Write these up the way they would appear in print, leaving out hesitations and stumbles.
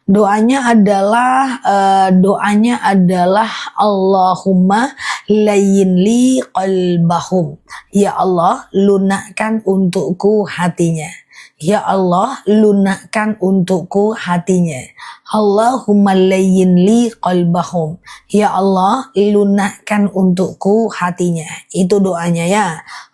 Doanya adalah Allahumma layyin li qalbahum. Ya Allah, lunakkan untukku hatinya. Ya Allah, lunakkan untukku hatinya. Allahumma layyin li qalbahum. Ya Allah, lunakkan untukku hatinya. Itu doanya ya.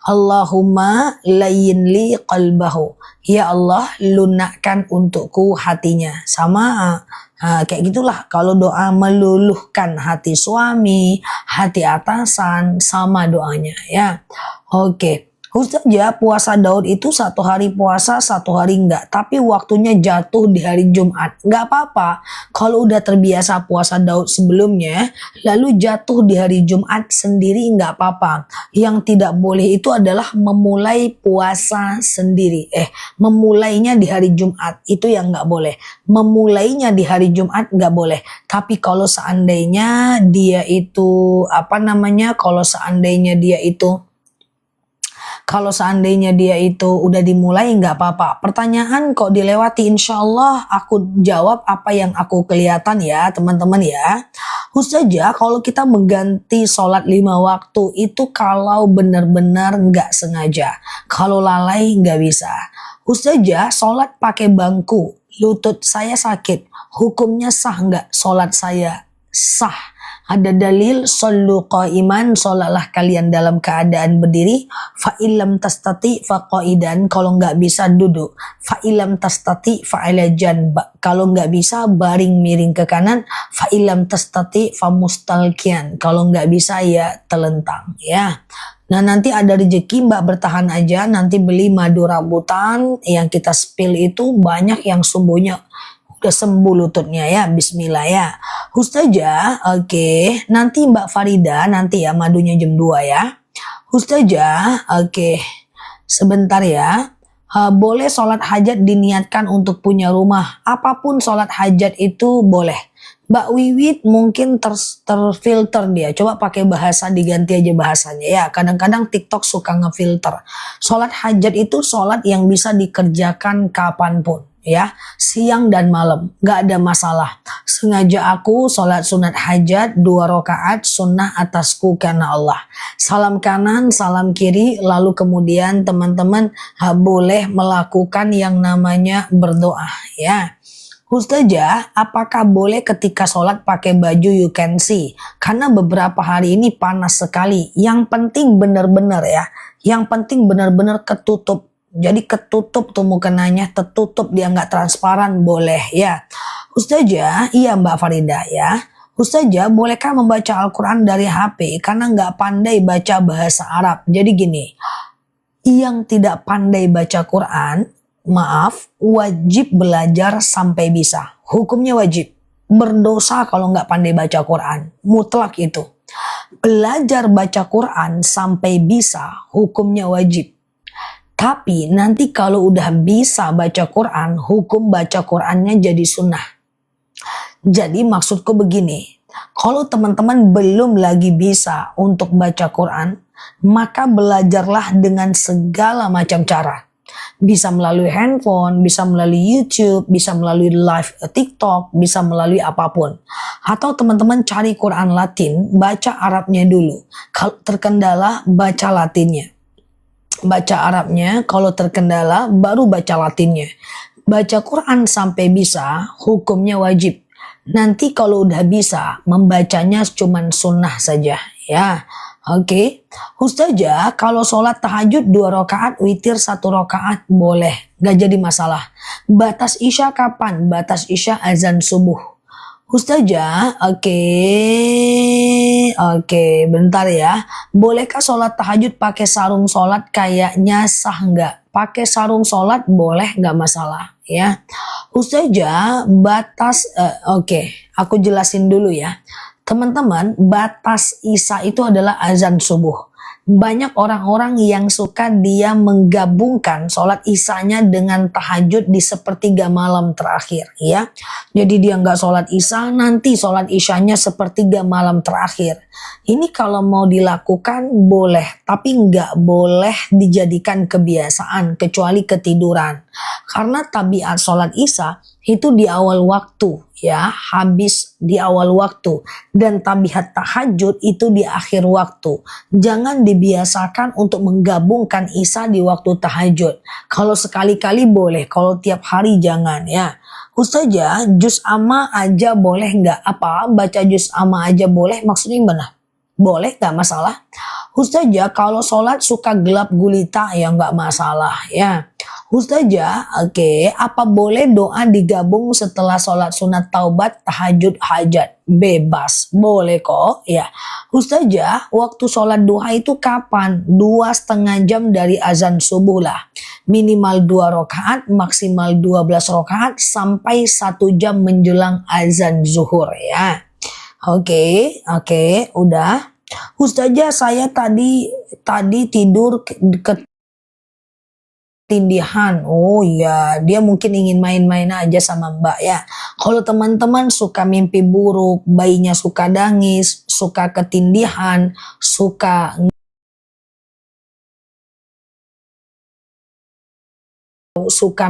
Allahumma layyin li qalbahu. Ya Allah, lunakkan untukku hatinya. Sama kayak gitulah kalau doa meluluhkan hati suami, hati atasan, sama doanya ya. Oke. Khusus saja puasa Daud itu 1 hari puasa, 1 hari enggak. Tapi waktunya jatuh di hari Jumat. Enggak apa-apa. Kalau udah terbiasa puasa Daud sebelumnya, lalu jatuh di hari Jumat sendiri enggak apa-apa. Yang tidak boleh itu adalah memulai puasa sendiri. Memulainya di hari Jumat. Itu yang enggak boleh. Memulainya di hari Jumat enggak boleh. Tapi kalau seandainya dia itu, kalau seandainya dia itu udah dimulai nggak apa-apa. Pertanyaan kok dilewati, insya Allah aku jawab apa yang aku kelihatan ya teman-teman ya. Khusus saja kalau kita mengganti sholat 5 waktu itu kalau benar-benar nggak sengaja. Kalau lalai nggak bisa. Khusus saja sholat pakai bangku, lutut saya sakit. Hukumnya sah nggak sholat saya? Sah. Ada dalil shollu qaiman, sholatlah kalian dalam keadaan berdiri. Fa illam tastati fa qaidan, kalau nggak bisa duduk. Fa illam tastati fa ala janb, kalau nggak bisa baring miring ke kanan. Fa illam tastati fa mustalqian, kalau nggak bisa ya telentang ya. Nah nanti ada rezeki Mbak bertahan aja, nanti beli madu rambutan yang kita spill itu banyak yang sumbunya udah sembuh lututnya ya, bismillah ya. Ustazah, oke. Nanti Mbak Farida nanti ya madunya jam 2 ya. Ustazah, oke. Sebentar ya. Boleh sholat hajat diniatkan untuk punya rumah. Apapun sholat hajat itu boleh. Mbak Wiwit mungkin terfilter dia. Coba pakai bahasa, diganti aja bahasanya ya. Kadang-kadang TikTok suka ngefilter. Sholat hajat itu sholat yang bisa dikerjakan kapanpun. Ya, siang dan malam, gak ada masalah. Sengaja aku sholat sunat hajat 2 rakaat sunnah atasku karena Allah. Salam kanan, salam kiri, lalu kemudian teman-teman boleh melakukan yang namanya berdoa ya. Ustazah, apakah boleh ketika sholat pakai baju you can see? Karena beberapa hari ini panas sekali. Yang penting benar-benar ya, yang penting benar-benar ketutup. Jadi ketutup tuh mukenanya, tertutup, dia nggak transparan, boleh ya. Ustazah, iya Mbak Farida ya. Ustazah, bolehkah membaca Al-Quran dari HP karena nggak pandai baca bahasa Arab? Jadi gini, yang tidak pandai baca Quran, maaf, wajib belajar sampai bisa. Hukumnya wajib. Berdosa kalau nggak pandai baca Quran. Mutlak itu. Belajar baca Quran sampai bisa, hukumnya wajib. Tapi nanti kalau udah bisa baca Quran, hukum baca Qurannya jadi sunnah. Jadi maksudku begini, kalau teman-teman belum lagi bisa untuk baca Quran, maka belajarlah dengan segala macam cara. Bisa melalui handphone, bisa melalui YouTube, bisa melalui live TikTok, bisa melalui apapun. Atau teman-teman cari Quran Latin, baca Arabnya dulu. Kalau terkendala, baca Latinnya. Baca Arabnya, kalau terkendala baru baca Latinnya. Baca Quran sampai bisa, hukumnya wajib. Nanti kalau udah bisa, membacanya cuman sunnah saja ya. Oke. Ustazah, kalau sholat tahajud 2 rakaat, witir 1 rakaat boleh, gak jadi masalah. Batas isya kapan? Batas isya azan subuh. Ustazah, oke, bentar ya. Bolehkah sholat tahajud pakai sarung sholat? Kayaknya sah nggak? Pakai sarung sholat boleh, nggak masalah ya. Ustazah, batas, aku jelasin dulu ya. Teman-teman, batas isya itu adalah azan subuh. Banyak orang-orang yang suka dia menggabungkan sholat isyanya dengan tahajud di sepertiga malam terakhir ya. Jadi dia nggak sholat isya, nanti sholat isyanya sepertiga malam terakhir. Ini kalau mau dilakukan boleh, tapi nggak boleh dijadikan kebiasaan kecuali ketiduran. Karena tabiat sholat isya itu di awal waktu ya, habis di awal waktu, dan tabiat tahajud itu di akhir waktu. Jangan dibiasakan untuk menggabungkan isya di waktu tahajud. Kalau sekali-kali boleh, kalau tiap hari jangan ya. Ustazah, juz amma aja boleh nggak? Apa baca juz amma aja boleh? Maksudnya gimana? Boleh, nggak masalah. Ustazah, kalau sholat suka gelap gulita ya nggak masalah ya. Ustazah, oke, apa boleh doa digabung setelah sholat sunat taubat, tahajud, hajat? Bebas, boleh kok ya. Ustazah, waktu sholat duha itu kapan? 2,5 jam dari azan subuh lah. Minimal 2 rakaat, maksimal 12 rakaat sampai 1 jam menjelang azan zuhur ya. Oke, udah. Ustazah, saya tadi tidur ketindihan. Oh iya, dia mungkin ingin main-main aja sama Mbak ya. Kalau teman-teman suka mimpi buruk, bayinya suka nangis, suka ketindihan, suka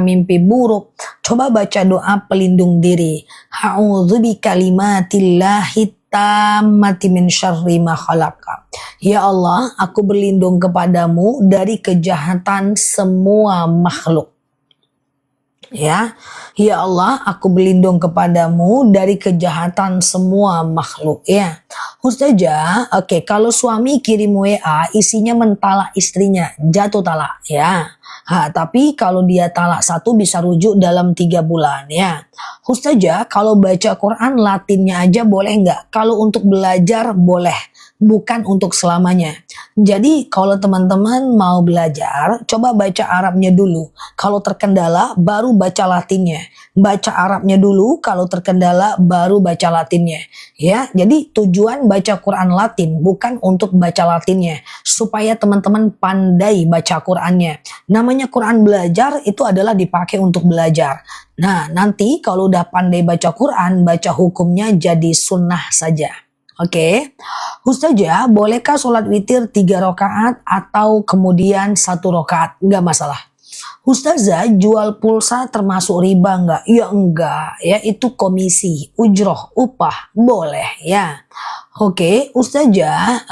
mimpi buruk, coba baca doa pelindung diri. A'udzu bikalimatillahi tammati min syarri ma khalaqa. Ya Allah, aku berlindung kepadamu dari kejahatan semua makhluk. Ya Allah, aku berlindung kepadamu dari kejahatan semua makhluk ya. Ustazah, oke, kalau suami kirim WA isinya mentalak istrinya, jatuh talak ya. Tapi kalau dia talak 1 bisa rujuk dalam 3 bulan ya. Ustazah, kalau baca Quran Latinnya aja boleh nggak? Kalau untuk belajar boleh, bukan untuk selamanya. Jadi kalau teman-teman mau belajar, coba baca Arabnya dulu. Kalau terkendala baru baca Latinnya. Baca Arabnya dulu, kalau terkendala baru baca Latinnya. Ya, jadi tujuan baca Quran Latin bukan untuk baca Latinnya, supaya teman-teman pandai baca Qurannya. Namanya Quran belajar itu adalah dipakai untuk belajar. Nah, nanti kalau udah pandai baca Quran, baca hukumnya jadi sunnah saja. Oke. Ustazah, bolehkah sholat witir 3 rakaat atau kemudian 1 rakaat? Enggak masalah. Ustazah, jual pulsa termasuk riba enggak? Ya enggak, ya itu komisi, ujroh, upah, boleh ya. Oke, Ustazah,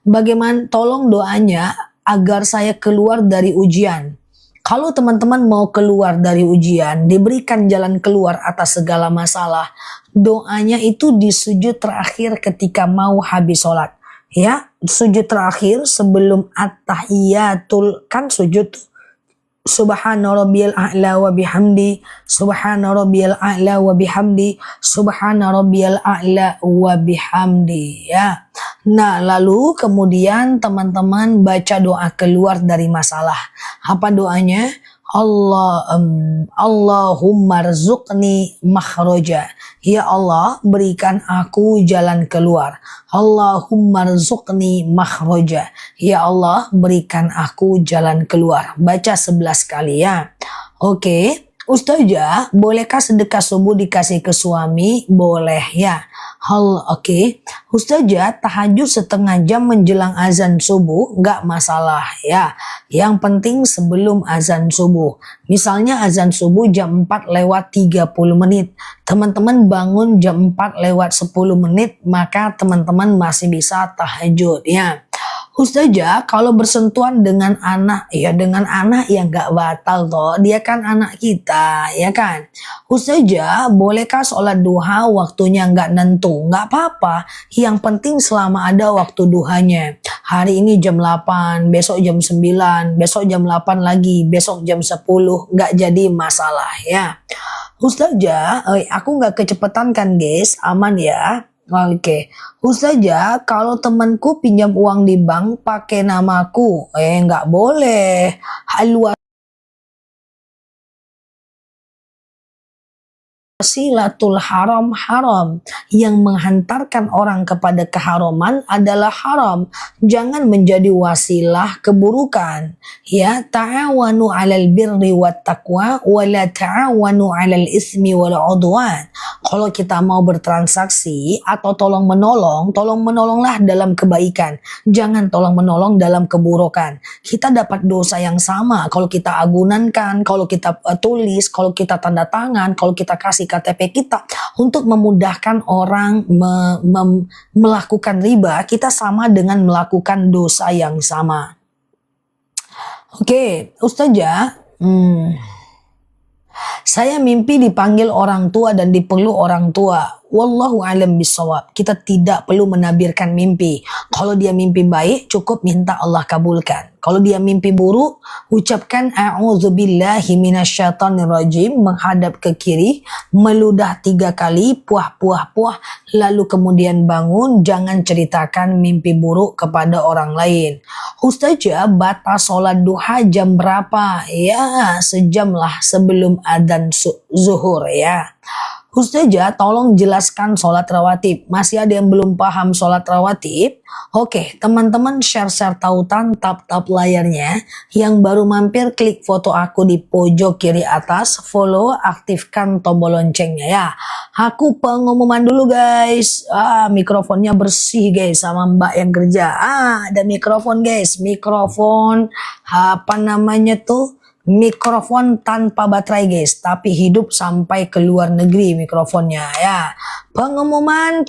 bagaimana, tolong doanya agar saya keluar dari ujian. Kalau teman-teman mau keluar dari ujian, diberikan jalan keluar atas segala masalah, doanya itu di sujud terakhir ketika mau habis sholat. Ya, sujud terakhir sebelum at-tahiyatul, kan sujud Subhana rabbiyal a'la wa bihamdi, subhana rabbiyal a'la wa bihamdi, subhana rabbiyal a'la wa bihamdi ya. Nah, lalu kemudian teman-teman baca doa keluar dari masalah. Apa doanya? Allahumma rzuqni makhraja. Ya Allah, berikan aku jalan keluar. Allahumma rzuqni makhraja. Ya Allah, berikan aku jalan keluar. Baca 11 kali ya. Oke. Ustazah, bolehkah sedekah subuh dikasih ke suami? Boleh ya. Oke. Ustazah, tahajud 1/2 jam menjelang azan subuh nggak masalah ya. Yang penting sebelum azan subuh. Misalnya azan subuh jam 4 lewat 30 menit. Teman-teman bangun jam 4 lewat 10 menit, maka teman-teman masih bisa tahajud ya. Ustazah, kalau bersentuhan dengan anak, ya dengan anak ya nggak batal toh. Dia kan anak kita, ya kan. Ustazah, bolehkah sholat duha waktunya nggak nentu? Nggak apa-apa. Yang penting selama ada waktu duhanya. Hari ini jam 8, besok jam 9, besok jam 8 lagi, besok jam 10. Nggak jadi masalah ya. Ustazah, aku nggak kecepatan kan guys? Aman ya. Oke. Ustazah, kalau temanku pinjam uang di bank pakai namaku, nggak boleh. Wasilatul haram haram. Yang menghantarkan orang kepada keharaman adalah haram. Jangan menjadi wasilah keburukan. Ya, ta'awanu 'alal birri wat taqwa wa la ta'awanu 'alal ismi wal 'udwan. Kalau kita mau bertransaksi atau tolong menolonglah dalam kebaikan. Jangan tolong menolong dalam keburukan. Kita dapat dosa yang sama kalau kita agunankan, kalau kita tulis, kalau kita tanda tangan, kalau kita kasih KTP kita untuk memudahkan orang melakukan riba, kita sama dengan melakukan dosa yang sama. Oke, Ustazah, saya mimpi dipanggil orang tua dan dipeluk orang tua. Wallahu alam bisawab. Kita tidak perlu menabirkan mimpi. Kalau dia mimpi baik, cukup minta Allah kabulkan. Kalau dia mimpi buruk, ucapkan a'udzubillahi minasyaitonirrajim, menghadap ke kiri, meludah 3 kali, puah, lalu kemudian bangun. Jangan ceritakan mimpi buruk kepada orang lain. Ustazah, batas sholat duha jam berapa? Ya, sejam lah sebelum adzan zuhur ya. Ustazah, tolong jelaskan sholat rawatib. Masih ada yang belum paham sholat rawatib? Oke, teman-teman share tautan, tap layarnya. Yang baru mampir, klik foto aku di pojok kiri atas, follow, aktifkan tombol loncengnya ya. Aku pengumuman dulu guys. Mikrofonnya bersih guys sama mbak yang kerja. Ada mikrofon guys, mikrofon apa namanya tuh? Mikrofon tanpa baterai guys, tapi hidup sampai ke luar negeri mikrofonnya ya. Pengumuman.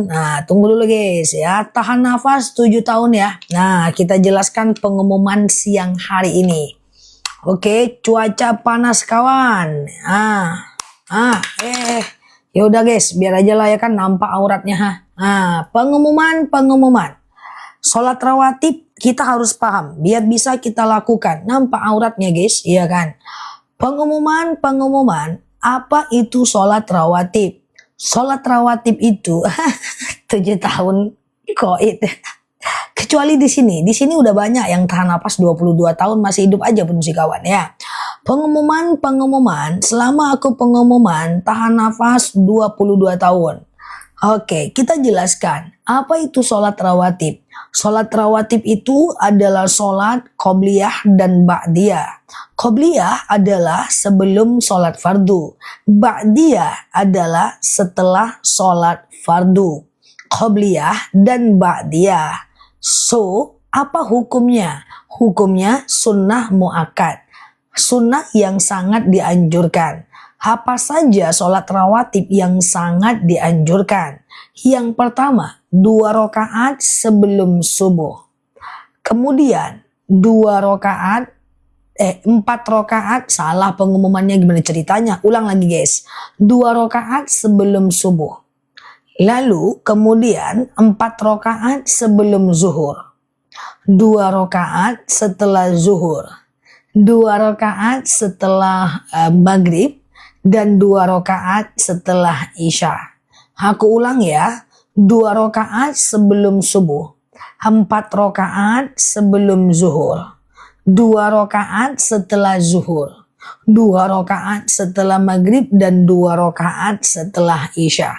Nah, tunggu dulu guys ya. Tahan nafas 7 tahun ya. Nah, kita jelaskan pengumuman siang hari ini. Oke, cuaca panas kawan. Ya udah guys, biar aja lah ya kan nampak auratnya. Pengumuman. Sholat rawatib kita harus paham biar bisa kita lakukan. Nampak auratnya guys, iya kan? Pengumuman. Apa itu sholat rawatib? Sholat rawatib itu 7 tahun koit. Kecuali di sini udah banyak yang tahan napas 22 tahun masih hidup aja pun si kawan ya. Pengumuman. Selama aku pengumuman tahan nafas 22 tahun. Oke, kita jelaskan apa itu sholat rawatib. Sholat rawatib itu adalah sholat qobliyah dan ba'diyah. Qobliyah adalah sebelum sholat fardu. Ba'diyah adalah setelah sholat fardu. Qobliyah dan ba'diyah. So, apa hukumnya? Hukumnya sunnah mu'akkad. Sunnah yang sangat dianjurkan. Apa saja sholat rawatib yang sangat dianjurkan? Yang pertama, 2 rakaat sebelum subuh. Kemudian 4 rakaat, salah pengumumannya gimana ceritanya? Ulang lagi guys. 2 rakaat sebelum subuh. Lalu kemudian 4 rakaat sebelum zuhur. 2 rakaat setelah zuhur. 2 rakaat setelah maghrib. Dan 2 rakaat setelah isya. Aku ulang ya. 2 rakaat sebelum subuh. 4 rakaat sebelum zuhur. 2 rakaat setelah zuhur. 2 rakaat setelah maghrib dan 2 rakaat setelah isya.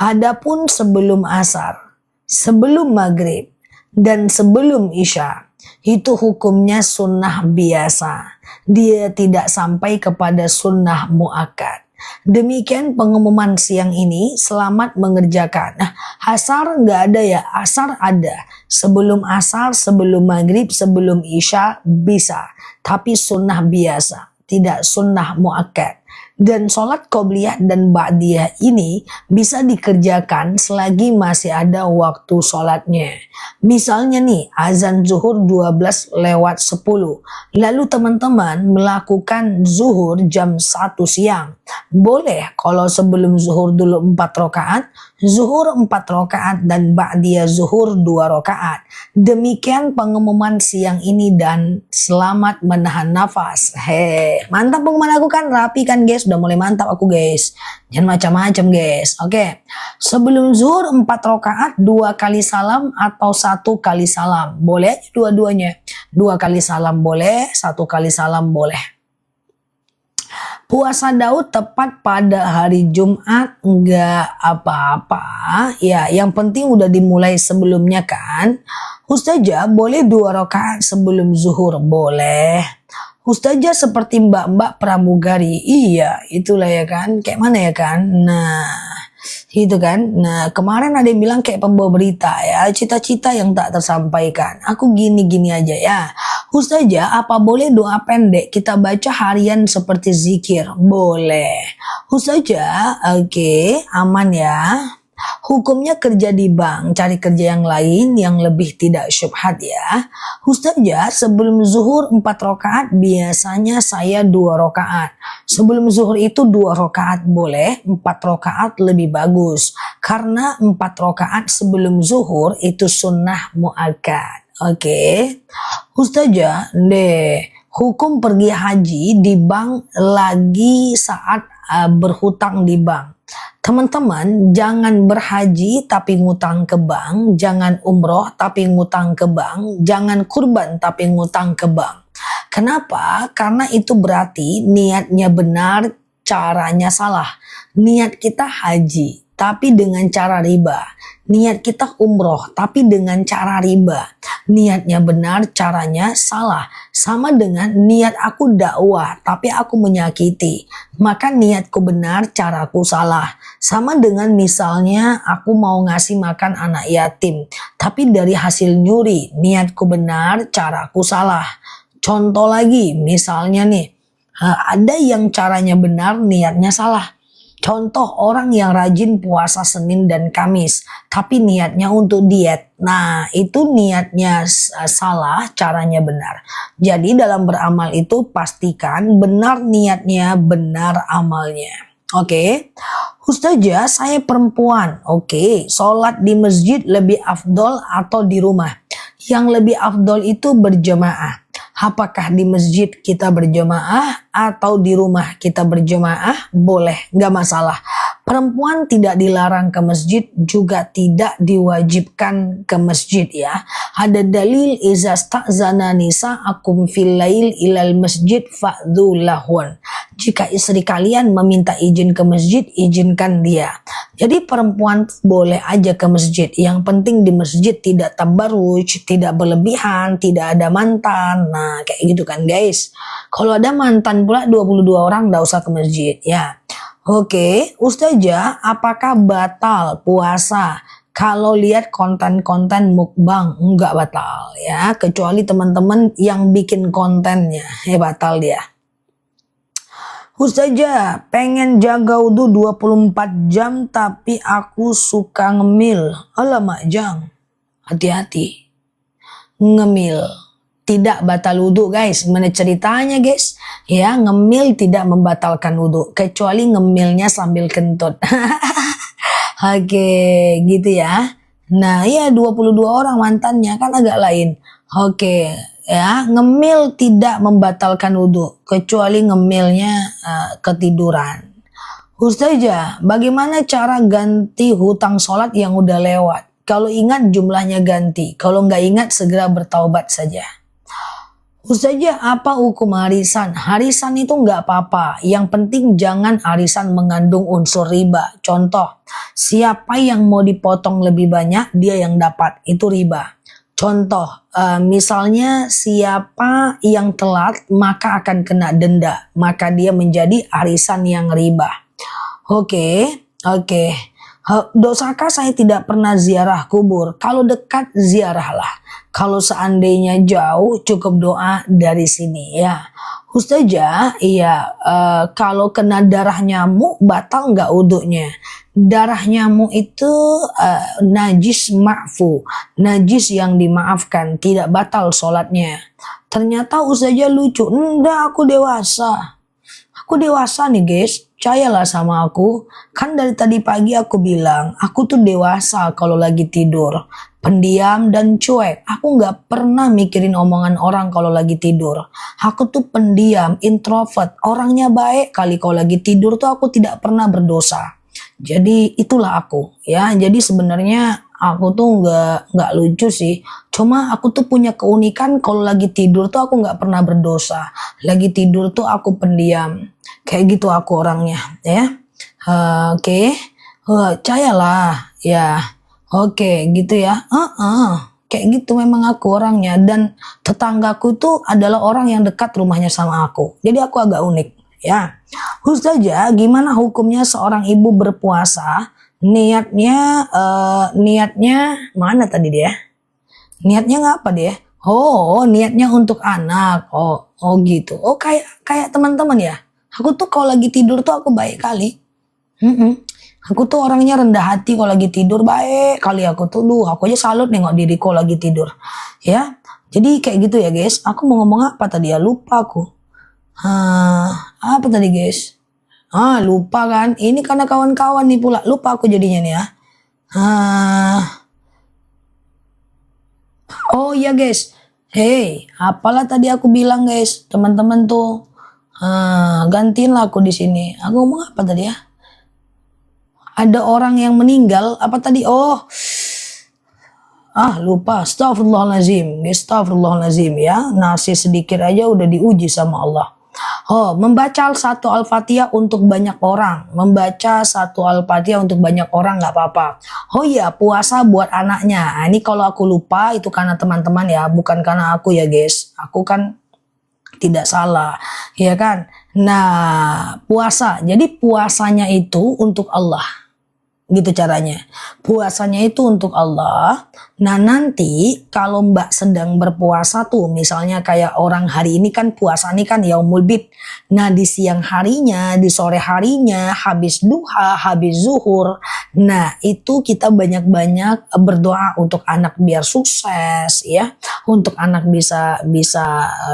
Adapun sebelum asar, sebelum maghrib, dan sebelum isya, itu hukumnya sunnah biasa. Dia tidak sampai kepada sunnah mu'akkad. Demikian pengumuman siang ini. Selamat mengerjakan. Nah, asar nggak ada ya? Asar ada. Sebelum asar, sebelum maghrib, sebelum isya bisa. Tapi sunnah biasa, tidak sunnah mu'akkad. Dan sholat qobliyah dan ba'diyah ini bisa dikerjakan selagi masih ada waktu sholatnya. Misalnya nih, azan zuhur 12:10. Lalu teman-teman melakukan zuhur jam 1 siang. Boleh kalau sebelum zuhur dulu 4 rakaat, zuhur 4 rakaat dan ba'diyah zuhur 2 rakaat. Demikian pengumuman siang ini dan selamat menahan nafas. Mantap pengumuman aku kan, rapi kan guys, udah mulai mantap aku guys. Jangan macam-macam guys. Oke. Sebelum zuhur 4 rakaat, 2 kali salam atau 1 kali salam. Boleh dua-duanya. 2 kali salam boleh, 1 kali salam boleh. Puasa Daud tepat pada hari Jumat enggak apa-apa. Ya, yang penting udah dimulai sebelumnya kan. Ustazah, boleh 2 rakaat sebelum zuhur? Boleh. Ustazah seperti mbak-mbak pramugari. Iya, itulah ya kan. Kayak mana ya kan? Nah, itu kan. Nah, kemarin ada yang bilang kayak pembawa berita ya, cita-cita yang tak tersampaikan. Aku gini-gini aja ya. Ustazah, apa boleh doa pendek kita baca harian seperti zikir? Boleh. Ustazah, oke, aman ya. Hukumnya kerja di bank, cari kerja yang lain yang lebih tidak syubhat ya. Ustazah, sebelum zuhur 4 rakaat, biasanya saya 2 rakaat. Sebelum zuhur itu 2 rakaat boleh, 4 rakaat lebih bagus. Karena 4 rakaat sebelum zuhur itu sunnah muakkad. Oke. Ustazah, hukum pergi haji di bank lagi saat berhutang di bank. Teman-teman, jangan berhaji tapi ngutang ke bank, jangan umroh tapi ngutang ke bank, jangan kurban tapi ngutang ke bank. Kenapa? Karena itu berarti niatnya benar, caranya salah. Niat kita haji, tapi dengan cara riba. Niat kita umroh, tapi dengan cara riba. Niatnya benar, caranya salah. Sama dengan niat aku dakwah, tapi aku menyakiti. Maka niatku benar, caraku salah. Sama dengan misalnya aku mau ngasih makan anak yatim, tapi dari hasil nyuri, niatku benar, caraku salah. Contoh lagi, misalnya nih, ada yang caranya benar, niatnya salah. Contoh orang yang rajin puasa Senin dan Kamis, tapi niatnya untuk diet. Nah, itu niatnya salah, caranya benar. Jadi dalam beramal itu pastikan benar niatnya, benar amalnya. Oke. Ustazah, saya perempuan. Oke, sholat di masjid lebih afdol atau di rumah? Yang lebih afdol itu berjamaah. Apakah di masjid kita berjamaah atau di rumah kita berjamaah? Boleh, nggak masalah. Perempuan tidak dilarang ke masjid, juga tidak diwajibkan ke masjid ya. Ada dalil iza sta'zana nisa'akum fil lail ilal masjid fa'dhu lahun. Jika istri kalian meminta izin ke masjid, izinkan dia. Jadi perempuan boleh aja ke masjid. Yang penting di masjid tidak tabarruj, tidak berlebihan, tidak ada mantan. Nah, kayak gitu kan guys. Kalau ada mantan pula 22 orang, nggak usah ke masjid ya. Oke, Ustazah, apakah batal puasa kalau lihat konten-konten mukbang? Enggak batal ya, kecuali teman-teman yang bikin kontennya, ya batal dia. Ustazah, pengen jaga wudhu 24 jam tapi aku suka ngemil. Alamak Jang, hati-hati. Ngemil tidak batal wudhu guys. Gimana ceritanya guys? Ya, ngemil tidak membatalkan wudhu, kecuali ngemilnya sambil kentut. Oke, gitu ya. Nah, ya 22 orang mantannya kan agak lain. Oke, ya, ngemil tidak membatalkan wudhu, kecuali ngemilnya ketiduran. Ustazah, bagaimana cara ganti hutang sholat yang udah lewat? Kalau ingat jumlahnya ganti, kalau nggak ingat segera bertaubat saja. Ustazah, apa hukum harisan? Harisan itu nggak apa-apa. Yang penting jangan harisan mengandung unsur riba. Contoh, siapa yang mau dipotong lebih banyak, dia yang dapat. Itu riba. Contoh, misalnya siapa yang telat, maka akan kena denda. Maka dia menjadi harisan yang riba. Oke. Dosakah saya tidak pernah ziarah kubur? Kalau dekat, ziarahlah. Kalau seandainya jauh, cukup doa dari sini ya. Ustazah, iya, kalau kena darah nyamuk, batal nggak wudhunya? Darah nyamuk itu najis ma'fu, najis yang dimaafkan, tidak batal sholatnya. Ternyata Ustazah lucu, enggak, aku dewasa. Aku dewasa nih guys, percayalah sama aku. Kan dari tadi pagi aku bilang, aku tuh dewasa kalau lagi tidur. Pendiam dan cuek. Aku gak pernah mikirin omongan orang kalau lagi tidur. Aku tuh pendiam, introvert. Orangnya baik kali kalau lagi tidur tuh aku tidak pernah berdosa. Jadi itulah aku ya. Jadi sebenarnya aku tuh nggak lucu sih. Cuma aku tuh punya keunikan kalau lagi tidur tuh aku nggak pernah berdosa. Lagi tidur tuh aku pendiam. Kayak gitu aku orangnya ya. Oke. Percayalah ya. Oke, gitu ya. Kayak gitu memang aku orangnya, dan tetanggaku itu adalah orang yang dekat rumahnya sama aku. Jadi aku agak unik ya. Ustazah, gimana hukumnya seorang ibu berpuasa niatnya mana tadi dia? Niatnya ngapa dia? Oh, niatnya untuk anak. Oh gitu. Oh, kayak teman-teman ya. Aku tuh kalau lagi tidur tuh aku baik kali. Mm-mm. Aku tuh orangnya rendah hati kalau lagi tidur, baik kali aku tuh. Aku aja salut nengok diriku lagi tidur. Ya. Jadi kayak gitu ya, guys. Aku mau ngomong apa tadi ya? Lupa aku. Apa tadi, guys? Lupa kan? Ini karena kawan-kawan nih pula. Lupa aku jadinya nih ya. Oh iya, guys. Hey, apalah tadi aku bilang, guys? Teman-teman tuh gantiin lah aku di sini. Aku ngomong apa tadi ya? Ada orang yang meninggal, apa tadi? Lupa. Astagfirullahalazim ya. Nasi sedikit aja udah diuji sama Allah. Membaca satu Al-Fatihah untuk banyak orang. Membaca satu Al-Fatihah untuk banyak orang nggak apa-apa. Oh iya, puasa buat anaknya. Ini kalau aku lupa itu karena teman-teman ya, bukan karena aku ya, guys. Aku kan tidak salah, ya kan? Nah, puasa. Jadi puasanya itu untuk Allah. Gitu caranya. Puasanya itu untuk Allah. Nah, nanti kalau Mbak sedang berpuasa tuh, misalnya kayak orang hari ini kan puasa nih kan Yaumul Bid. Nah, di siang harinya, di sore harinya, habis duha, habis zuhur. Nah, itu kita banyak-banyak berdoa untuk anak biar sukses ya. Untuk anak bisa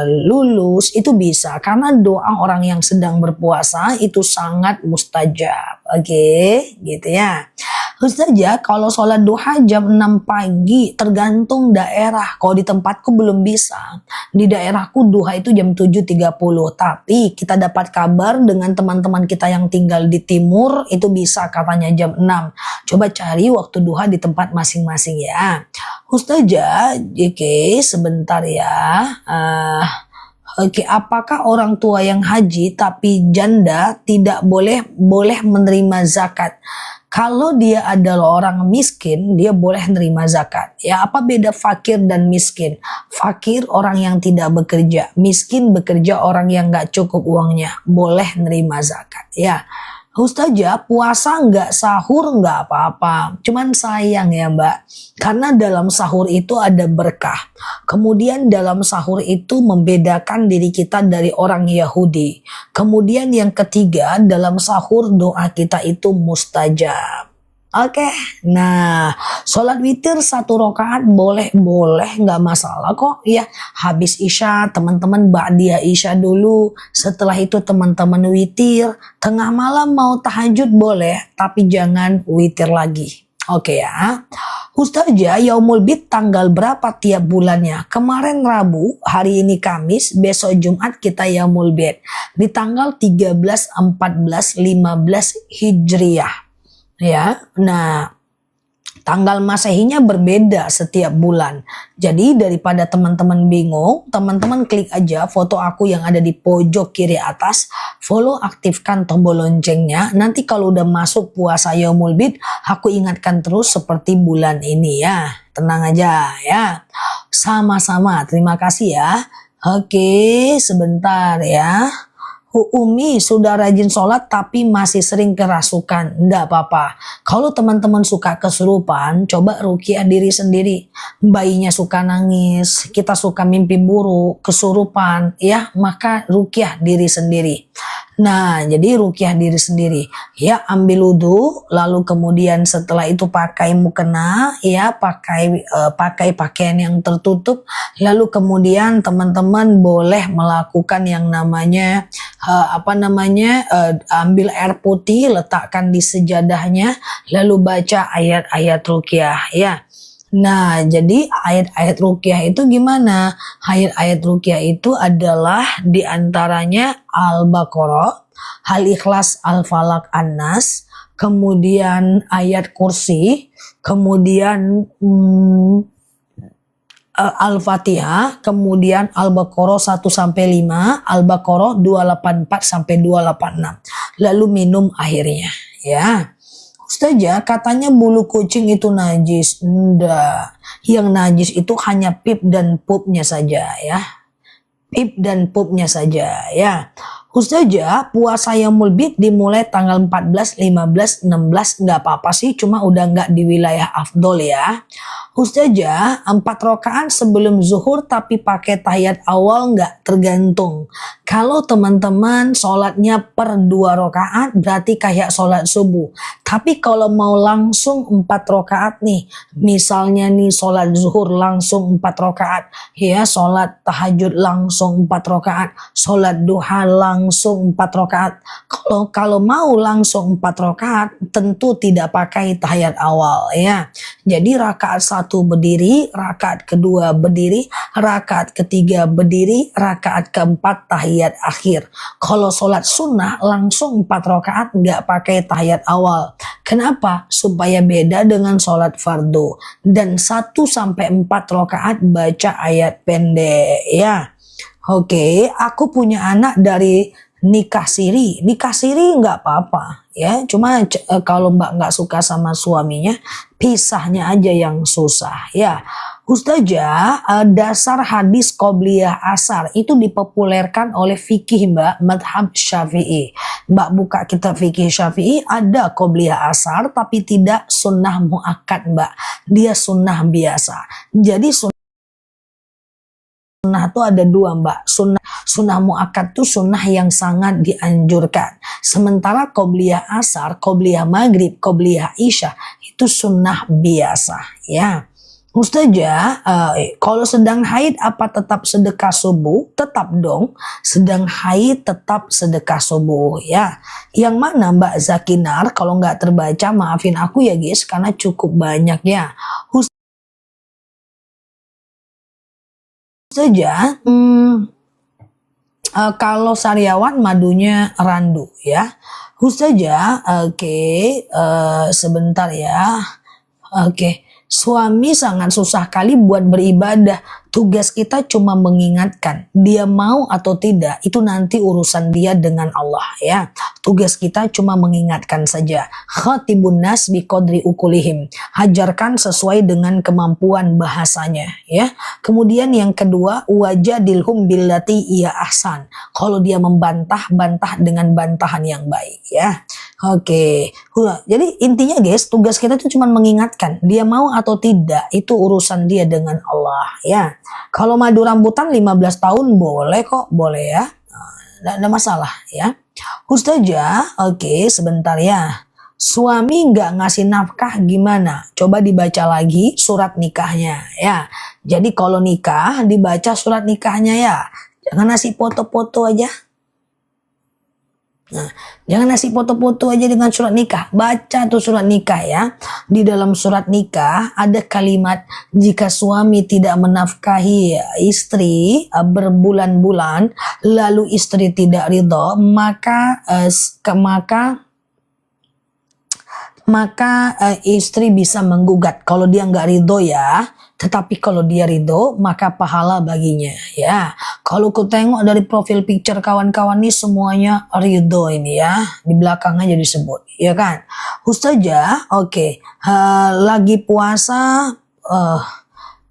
lulus, itu bisa. Karena doa orang yang sedang berpuasa itu sangat mustajab. Oke, gitu ya. Ustazah, kalau sholat duha jam 6 pagi tergantung daerah. Kalau di tempatku belum bisa. Di daerahku duha itu jam 7.30. Tapi kita dapat kabar dengan teman-teman kita yang tinggal di timur itu bisa katanya jam 6. Coba cari waktu duha di tempat masing-masing ya. Ustazah, oke, sebentar ya. Oke, apakah orang tua yang haji tapi janda tidak boleh menerima zakat? Kalau dia adalah orang miskin, dia boleh menerima zakat. Ya, apa beda fakir dan miskin? Fakir orang yang tidak bekerja, miskin bekerja orang yang nggak cukup uangnya, boleh menerima zakat. Ya. Ustazah, puasa nggak sahur nggak apa-apa. Cuman sayang ya Mbak, karena dalam sahur itu ada berkah. Kemudian dalam sahur itu membedakan diri kita dari orang Yahudi. Kemudian yang ketiga, dalam sahur doa kita itu mustajab. Oke, nah sholat witir 1 rakaat boleh nggak masalah kok ya. Habis isya teman-teman ba'diyah isya dulu, setelah itu teman-teman witir, tengah malam mau tahajud boleh, tapi jangan witir lagi. Oke ya. Ustazah, Yaumul Bid tanggal berapa tiap bulannya? Kemarin Rabu, hari ini Kamis, besok Jumat kita Yaumul Bid. Di tanggal 13, 14, 15 Hijriah. Ya, nah tanggal Masehinya berbeda setiap bulan. Jadi daripada teman-teman bingung, teman-teman klik aja foto aku yang ada di pojok kiri atas, follow, aktifkan tombol loncengnya. Nanti kalau udah masuk puasa Yaumul Bid, aku ingatkan terus seperti bulan ini ya. Tenang aja ya. Sama-sama, terima kasih ya. Oke, sebentar ya. Umi sudah rajin sholat tapi masih sering kerasukan. Enggak apa-apa. Kalau teman-teman suka kesurupan, coba ruqyah diri sendiri. Bayinya suka nangis, kita suka mimpi buruk, kesurupan, ya maka ruqyah diri sendiri. Nah, jadi ruqyah diri sendiri. Ya, ambil wudu, lalu kemudian setelah itu pakai mukena, ya pakai pakaian yang tertutup. Lalu kemudian teman-teman boleh melakukan yang namanya ambil air putih, letakkan di sejadahnya, lalu baca ayat-ayat ruqyah, ya. Nah, jadi ayat-ayat ruqyah itu gimana? Ayat-ayat ruqyah itu adalah diantaranya Al-Baqarah, Al-Ikhlas, Al-Falaq, An-Nas, kemudian ayat kursi, kemudian Al-Fatihah, kemudian Al-Baqarah 1-5, Al-Baqarah 284-286. Lalu minum akhirnya, ya. Ustazah, katanya bulu kucing itu najis. Enggak. Yang najis itu hanya pip dan pupnya saja ya. Pip dan pupnya saja ya. Ustazah, puasa Yaumul Bid dimulai tanggal 14, 15, 16 nggak apa-apa sih, cuma udah nggak di wilayah afdol ya. Ustazah, 4 rakaat sebelum zuhur tapi pakai tahiyat awal nggak, tergantung. Kalau teman-teman sholatnya per 2 rakaat berarti kayak sholat subuh. Tapi kalau mau langsung 4 rakaat nih, misalnya nih sholat zuhur langsung 4 rakaat, ya sholat tahajud langsung 4 rakaat, sholat duha langsung 4 rakaat. Kalau mau langsung 4 rakaat tentu tidak pakai tahiyat awal ya. Jadi rakaat 1 berdiri, rakaat kedua berdiri, rakaat ketiga berdiri, rakaat keempat tahiyat akhir. Kalau sholat sunnah langsung 4 rakaat nggak pakai tahiyat awal. Kenapa? Supaya beda dengan sholat fardu. Dan 1 sampai 4 rakaat baca ayat pendek ya. Oke, aku punya anak dari nikah siri. Nikah siri nggak apa-apa ya. Cuma kalau mbak nggak suka sama suaminya, pisahnya aja yang susah ya. Ustazah, dasar hadis qobliyah asar itu dipopulerkan oleh fikih mbak, madhab syafi'i. Mbak buka kitab fikih syafi'i, ada qobliyah asar tapi tidak sunnah muakkad mbak. Dia sunnah biasa. Jadi sunnah itu ada 2 mbak. Sunnah muakkad itu sunnah yang sangat dianjurkan. Sementara qobliyah asar, qobliyah maghrib, qobliyah isya itu sunnah biasa ya. Ustazah, kalau sedang haid apa tetap sedekah subuh? Tetap dong, sedang haid tetap sedekah subuh ya. Yang mana Mbak Zakinar? Kalau nggak terbaca maafin aku ya guys, karena cukup banyak ya. Ustazah, kalau sariawan madunya randu ya. Ustazah, oke, sebentar ya. Oke, suami sangat susah kali buat beribadah. Tugas kita cuma mengingatkan. Dia mau atau tidak, itu nanti urusan dia dengan Allah ya. Tugas kita cuma mengingatkan saja. Khatibun nas biqadri ukulihim. Hajarkan sesuai dengan kemampuan bahasanya ya. Kemudian yang kedua, wajadilhum billati iya ahsan. Kalau dia membantah, bantah dengan bantahan yang baik ya. Oke. Jadi intinya guys, tugas kita itu cuma mengingatkan. Dia mau atau tidak, itu urusan dia dengan Allah ya. Kalau madu rambutan 15 tahun boleh kok, boleh ya. Nggak ada masalah ya. Ustazah, oke sebentar ya. Suami nggak ngasih nafkah gimana? Coba dibaca lagi surat nikahnya ya. Jadi kalau nikah dibaca surat nikahnya ya. Jangan ngasih foto-foto aja. Nah, jangan ngasih foto-foto aja dengan surat nikah. Baca tuh surat nikah ya. Di dalam surat nikah ada kalimat, jika suami tidak menafkahi istri berbulan-bulan, lalu istri tidak ridho, maka istri bisa menggugat. Kalau dia nggak ridho ya, tetapi kalau dia ridho maka pahala baginya ya. Kalau ku tengok dari profil picture kawan-kawan ini semuanya ridho ini ya, di belakangnya jadi disebut ya kan. Ustazah, oke, lagi puasa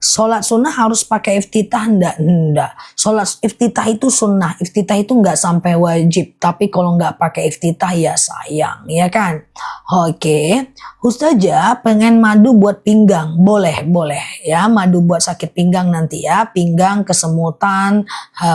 sholat sunnah harus pakai iftitah enggak? Sholat iftitah itu sunnah, iftitah itu enggak sampai wajib, tapi kalau enggak pakai iftitah ya sayang, ya kan? Oke, Ustazah pengen madu buat pinggang, boleh ya, madu buat sakit pinggang nanti ya, pinggang kesemutan,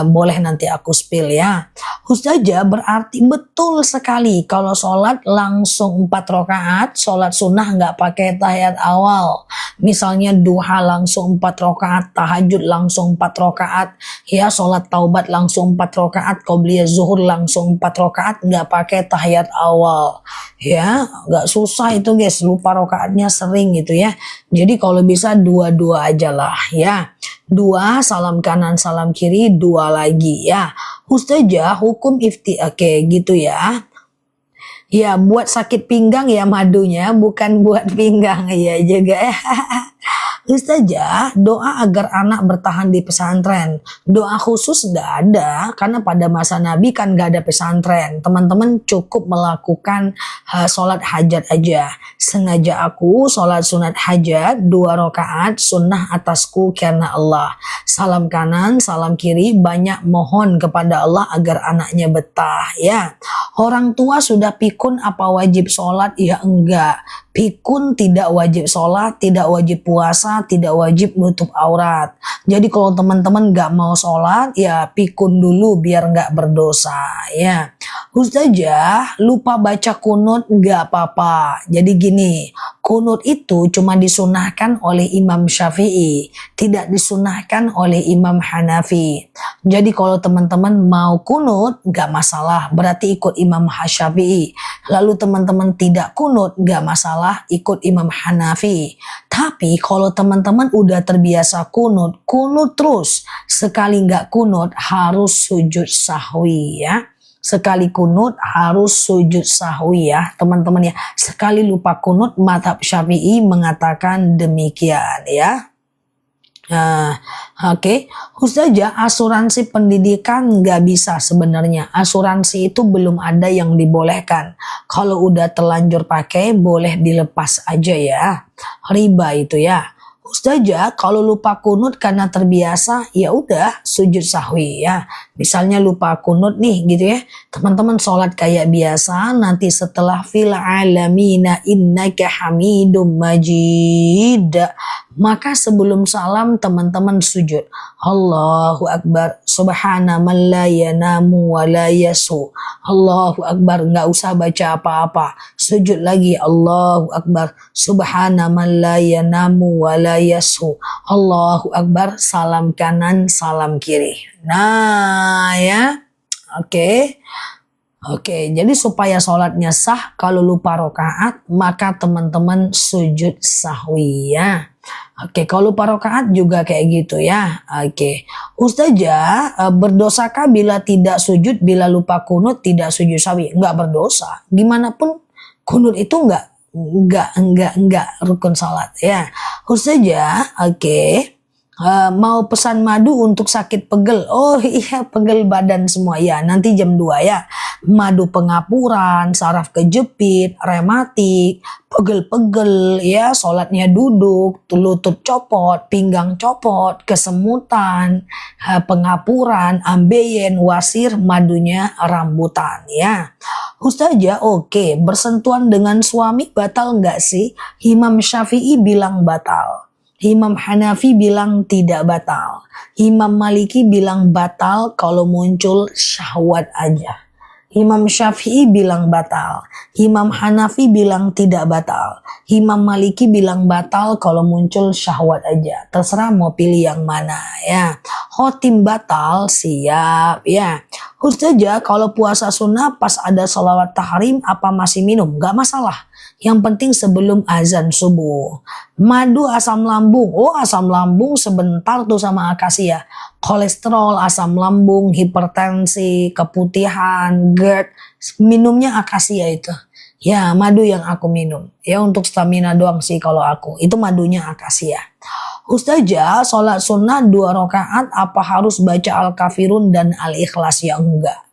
boleh nanti aku spill ya. Ustazah berarti betul sekali kalau sholat langsung 4 rakaat, sholat sunnah enggak pakai tahiyat awal. Misalnya duha langsung 4 rakaat, tahajud langsung 4 rakaat, ya sholat taubat langsung 4 rakaat, qobliyah zuhur langsung 4 rakaat, nggak pakai tahiyat awal. Ya, nggak susah itu guys, lupa rakaatnya sering gitu ya. Jadi kalau bisa 2 aja lah ya. 2 salam kanan salam kiri, 2 lagi ya. Ustazah hukum oke gitu ya. Ya buat sakit pinggang ya madunya, bukan buat pinggang ya juga ya. Ustazah, doa agar anak bertahan di pesantren. Doa khusus nggak ada, karena pada masa Nabi kan nggak ada pesantren. Teman-teman cukup melakukan sholat hajat aja. Sengaja aku sholat sunat hajat 2 rakaat sunnah atasku karena Allah. Salam kanan, salam kiri, banyak mohon kepada Allah agar anaknya betah ya. Orang tua sudah pikun apa wajib sholat? Ya enggak. Pikun tidak wajib sholat, tidak wajib puasa, tidak wajib nutup aurat. Jadi kalau teman-teman gak mau sholat, ya pikun dulu biar gak berdosa ya. Ustazah, lupa baca kunut gak apa-apa. Jadi gini, kunut itu cuma disunahkan oleh Imam Syafi'i, tidak disunahkan oleh Imam Hanafi. Jadi kalau teman-teman mau kunut gak masalah, berarti ikut Imam Syafi'i. Lalu teman-teman tidak kunut gak masalah, ikut Imam Hanafi. Tapi kalau teman-teman udah terbiasa kunut terus. Sekali nggak kunut harus sujud sahwi ya. Sekali kunut harus sujud sahwi ya teman-teman ya. Sekali lupa kunut mazhab Syafi'i mengatakan demikian ya. Oke. Ustazah, asuransi pendidikan nggak bisa sebenarnya. Asuransi itu belum ada yang dibolehkan. Kalau udah terlanjur pakai boleh dilepas aja ya. Riba itu ya. Ustazah, kalau lupa kunut karena terbiasa, ya udah sujud sahwi ya. Misalnya lupa kunut nih gitu ya. Teman-teman sholat kayak biasa, nanti setelah fil alamina innaka hamidum majid. Maka sebelum salam teman-teman sujud. Allahu Akbar. Subhana man la yanamu wa la yasu. Allahu Akbar. Nggak usah baca apa-apa. Sujud lagi. Allahu Akbar. Subhana man la yanamu wa la yasu. Allahu Akbar. Salam kanan, salam kiri. Nah ya. Oke. Oke, jadi supaya sholatnya sah, kalau lupa rokaat, maka teman-teman sujud sahwi ya. Oke, kalau lupa rokaat juga kayak gitu ya. Oke, Ustazah, berdosakah bila tidak sujud, bila lupa kunut tidak sujud sahwi? Enggak berdosa. Gimana pun kunut itu enggak rukun sholat ya. Ustazah, oke. Mau pesan madu untuk sakit pegel. Oh iya, pegel badan semua ya. Nanti jam 2 ya. Madu pengapuran, saraf kejepit, rematik, pegel-pegel ya, sholatnya duduk, lutut copot, pinggang copot, kesemutan, pengapuran, ambeien, wasir, madunya rambutan ya. Ustazah, oke, bersentuhan dengan suami batal nggak sih? Imam Syafi'i bilang batal. Imam Hanafi bilang tidak batal. Imam Maliki bilang batal kalau muncul syahwat aja. Imam Syafi'i bilang batal. Imam Hanafi bilang tidak batal. Imam Maliki bilang batal kalau muncul syahwat aja. Terserah mau pilih yang mana ya. Khotim batal siap ya. Ustazah, kalau puasa sunnah pas ada sholawat tahrim apa masih minum? Gak masalah. Yang penting sebelum azan subuh. Madu asam lambung. Oh, asam lambung sebentar tuh sama akasia. Kolesterol, asam lambung, hipertensi, keputihan, GERD. Minumnya akasia itu. Ya, madu yang aku minum. Ya, untuk stamina doang sih kalau aku. Itu madunya akasia. Ustazah, sholat sunnah 2 rakaat apa harus baca Al-Kafirun dan Al-Ikhlas? Ya enggak.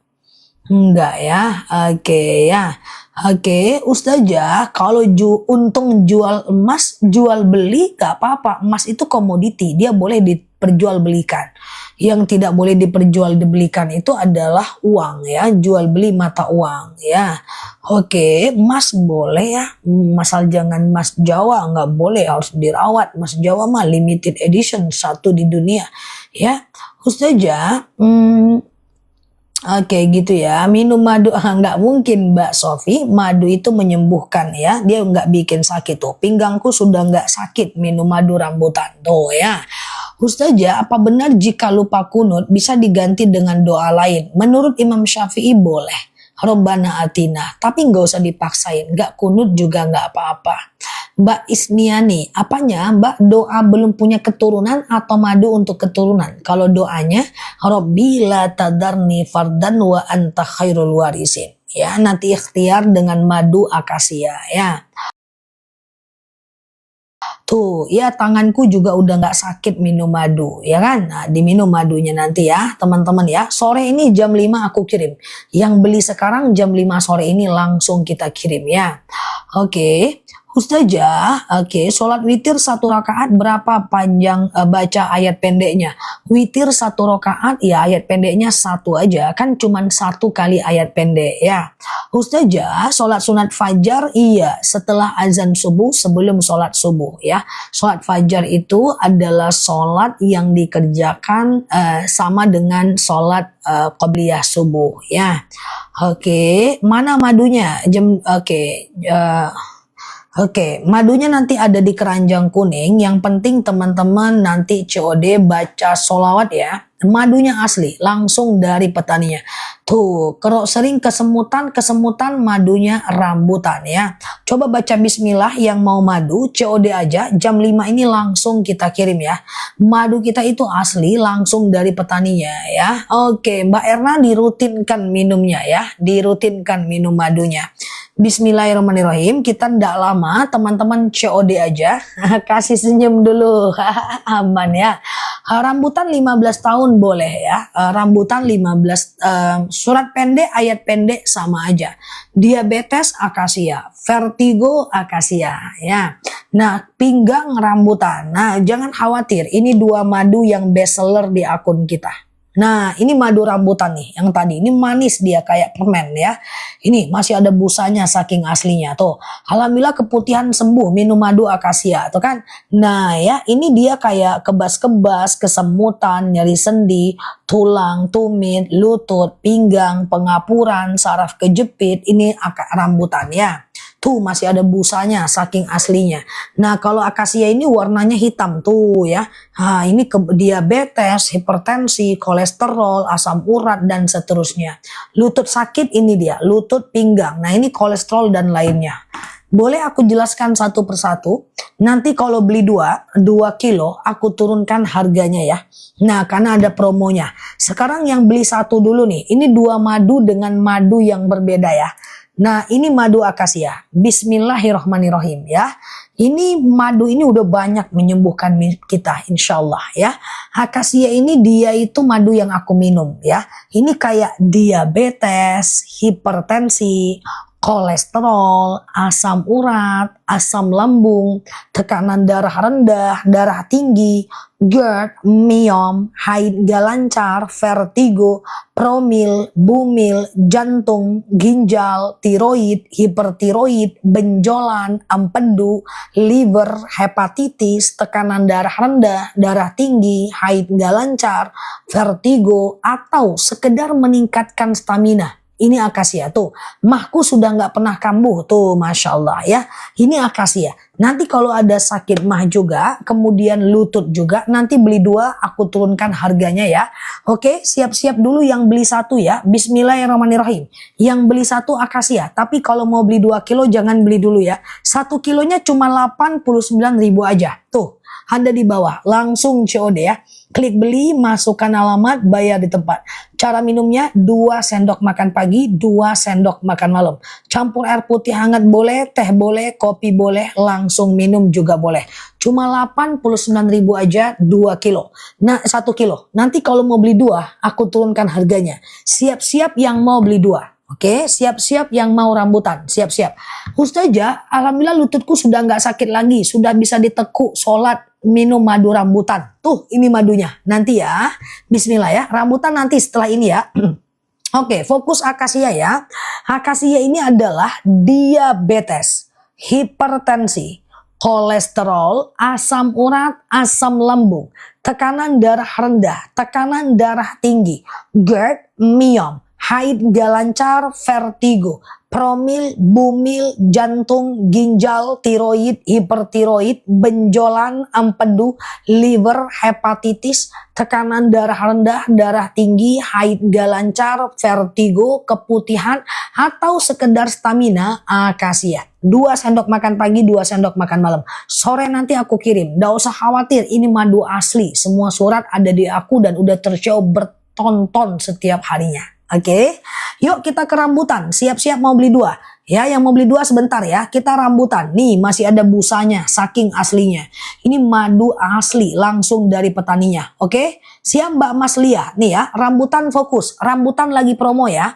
Enggak ya. Oke ya. Oke, Ustazah, kalau untung jual emas, jual beli gak apa-apa. Emas itu komoditi, dia boleh diperjualbelikan. Yang tidak boleh diperjualbelikan itu adalah uang ya, jual beli mata uang ya. Oke, emas boleh ya, masal jangan emas Jawa, nggak boleh, harus dirawat. Emas Jawa mah limited edition, satu di dunia ya. Ustazah, Oke gitu ya, minum madu nggak mungkin Mbak Sofi, madu itu menyembuhkan ya, dia nggak bikin sakit tuh, pinggangku sudah nggak sakit minum madu rambutan tuh ya. Ustazah, apa benar jika lupa kunut bisa diganti dengan doa lain? Menurut Imam Syafi'i boleh, Robbana atina, tapi nggak usah dipaksain, nggak kunut juga nggak apa-apa. Mbak Isniani, apanya Mbak doa belum punya keturunan atau madu untuk keturunan? Kalau doanya, Robbi la tadarni fardan wa anta khairul warisin. Ya, nanti ikhtiar dengan madu akasia ya. Tuh, ya tanganku juga udah nggak sakit minum madu, ya kan? Nah, diminum madunya nanti ya, teman-teman ya. Sore ini jam 5 aku kirim. Yang beli sekarang jam 5 sore ini langsung kita kirim ya. Oke. Ustazah, oke, sholat witir 1 rakaat berapa panjang baca ayat pendeknya? Witir 1 rakaat, ya ayat pendeknya 1 aja, kan cuman 1 kali ayat pendek ya. Ustazah, sholat sunat fajar, iya, setelah azan subuh, sebelum sholat subuh ya. Sholat fajar itu adalah sholat yang dikerjakan sama dengan sholat qobliyah subuh ya. Oke, mana madunya? Oke, madunya nanti ada di keranjang kuning. Yang penting teman-teman nanti COD baca sholawat ya. Madunya asli, langsung dari petaninya. Tuh, kalau sering kesemutan madunya rambutan ya. Coba baca bismillah yang mau madu, COD aja, jam 5 ini langsung kita kirim ya. Madu kita itu asli, langsung dari petaninya ya. Oke, Mbak Erna dirutinkan minumnya ya. Dirutinkan minum madunya. Bismillahirrahmanirrahim. Kita ndak lama, teman-teman COD aja. Kasih senyum dulu. Aman ya. Rambutan 15 tahun boleh ya. Rambutan 15 surat pendek, ayat pendek sama aja. Diabetes akasia, vertigo akasia ya. Nah, pinggang rambutan. Nah, jangan khawatir. Ini 2 madu yang best seller di akun kita. Nah, ini madu rambutan nih, yang tadi ini manis dia kayak permen ya. Ini masih ada busanya saking aslinya tuh. Alhamdulillah keputihan sembuh minum madu akasia tuh kan. Nah ya, ini dia kayak kebas-kebas, kesemutan, nyeri sendi, tulang, tumit, lutut, pinggang, pengapuran, saraf kejepit, ini rambutan ya. Tuh masih ada busanya saking aslinya. Nah kalau akasia ini warnanya hitam tuh ya. Nah ini diabetes, hipertensi, kolesterol, asam urat dan seterusnya. Lutut sakit ini dia, lutut pinggang. Nah ini kolesterol dan lainnya. Boleh aku jelaskan satu persatu. Nanti kalau beli 2 kilo aku turunkan harganya ya. Nah karena ada promonya. Sekarang yang beli 1 dulu nih. Ini 2 madu dengan madu yang berbeda ya. Nah ini madu akasia. Bismillahirrahmanirrahim ya. Ini madu ini udah banyak menyembuhkan kita insya Allah ya. Akasia ini dia itu madu yang aku minum ya. Ini kayak diabetes, hipertensi, kolesterol, asam urat, asam lambung, tekanan darah rendah, darah tinggi, GERD, myom, haid gak lancar, vertigo, promil, bumil, jantung, ginjal, tiroid, hipertiroid, benjolan, empedu, liver, hepatitis, tekanan darah rendah, darah tinggi, haid gak lancar, vertigo, atau sekedar meningkatkan stamina. Ini akasia tuh, mahku sudah nggak pernah kambuh tuh, masya Allah ya. Ini akasia. Nanti kalau ada sakit mah juga, kemudian lutut juga, nanti beli 2 aku turunkan harganya ya. Oke, siap-siap dulu yang beli 1 ya. Bismillahirrahmanirrahim. Yang beli 1 akasia, tapi kalau mau beli 2 kilo jangan beli dulu ya. 1 kilonya cuma 89.000 aja. Tuh, ada di bawah, langsung COD ya. Klik beli, masukkan alamat, bayar di tempat. Cara minumnya 2 sendok makan pagi, 2 sendok makan malam. Campur air putih hangat boleh, teh boleh, kopi boleh, langsung minum juga boleh. Cuma 89.000 aja 2 kilo. Nah 1 kilo. Nanti kalau mau beli 2, aku turunkan harganya. Siap-siap yang mau beli 2. Oke, siap-siap yang mau rambutan, siap-siap. Ustazah, alhamdulillah lututku sudah nggak sakit lagi, sudah bisa ditekuk, sholat, minum madu rambutan. Tuh, ini madunya. Nanti ya, bismillah ya, rambutan nanti setelah ini ya. Oke, fokus akasia ya. Akasia ini adalah diabetes, hipertensi, kolesterol, asam urat, asam lambung, tekanan darah rendah, tekanan darah tinggi, GERD, myom, haid gak lancar, vertigo, promil, bumil, jantung, ginjal, tiroid, hipertiroid, benjolan, empedu, liver, hepatitis, tekanan darah rendah, darah tinggi, haid gak lancar, vertigo, keputihan, atau sekedar stamina, akasia. 2 sendok makan pagi, 2 sendok makan malam. Sore nanti aku kirim. Gak usah khawatir, ini madu asli. Semua surat ada di aku dan udah tersiau bertonton setiap harinya. Oke, yuk kita ke rambutan. Siap-siap mau beli 2. Ya, yang mau beli 2 sebentar ya. Kita rambutan. Nih, masih ada busanya, saking aslinya. Ini madu asli, langsung dari petaninya. Oke? Siap Mbak Mas Lia. Nih ya, rambutan fokus. Rambutan lagi promo ya.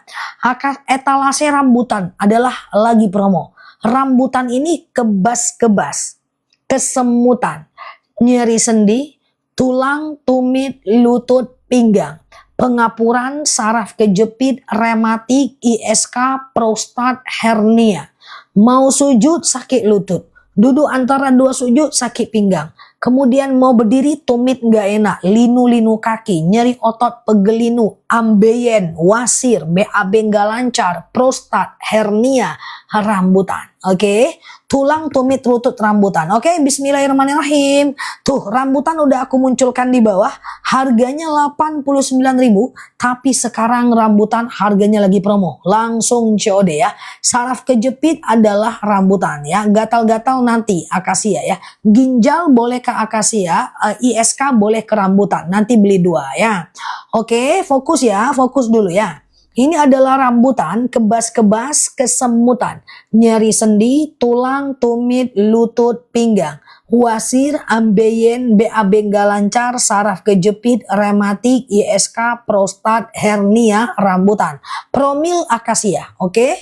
Etalase rambutan adalah lagi promo. Rambutan ini kebas-kebas, kesemutan, nyeri sendi, tulang, tumit, lutut, pinggang, pengapuran, saraf kejepit, rematik, ISK, prostat, hernia. Mau sujud sakit lutut, duduk antara 2 sujud sakit pinggang. Kemudian mau berdiri tumit nggak enak, linu-linu kaki, nyeri otot pegelinu, ambeien, wasir, BAB nggak lancar, prostat, hernia, rambutan. Oke, tulang, tumit, lutut, rambutan. Oke, bismillahirrahmanirrahim. Tuh, rambutan udah aku munculkan di bawah. Harganya 89.000, tapi sekarang rambutan harganya lagi promo. Langsung COD ya. Saraf kejepit adalah rambutan ya. Gatal-gatal nanti akasia ya. Ginjal boleh ke akasia, ISK boleh ke rambutan. Nanti beli 2 ya. Oke, fokus ya, fokus dulu ya. Ini adalah rambutan, kebas-kebas, kesemutan, nyeri sendi, tulang, tumit, lutut, pinggang, wasir, ambeien, BAB nggak lancar, saraf kejepit, rematik, ISK, prostat, hernia, rambutan. Promil akasia, oke?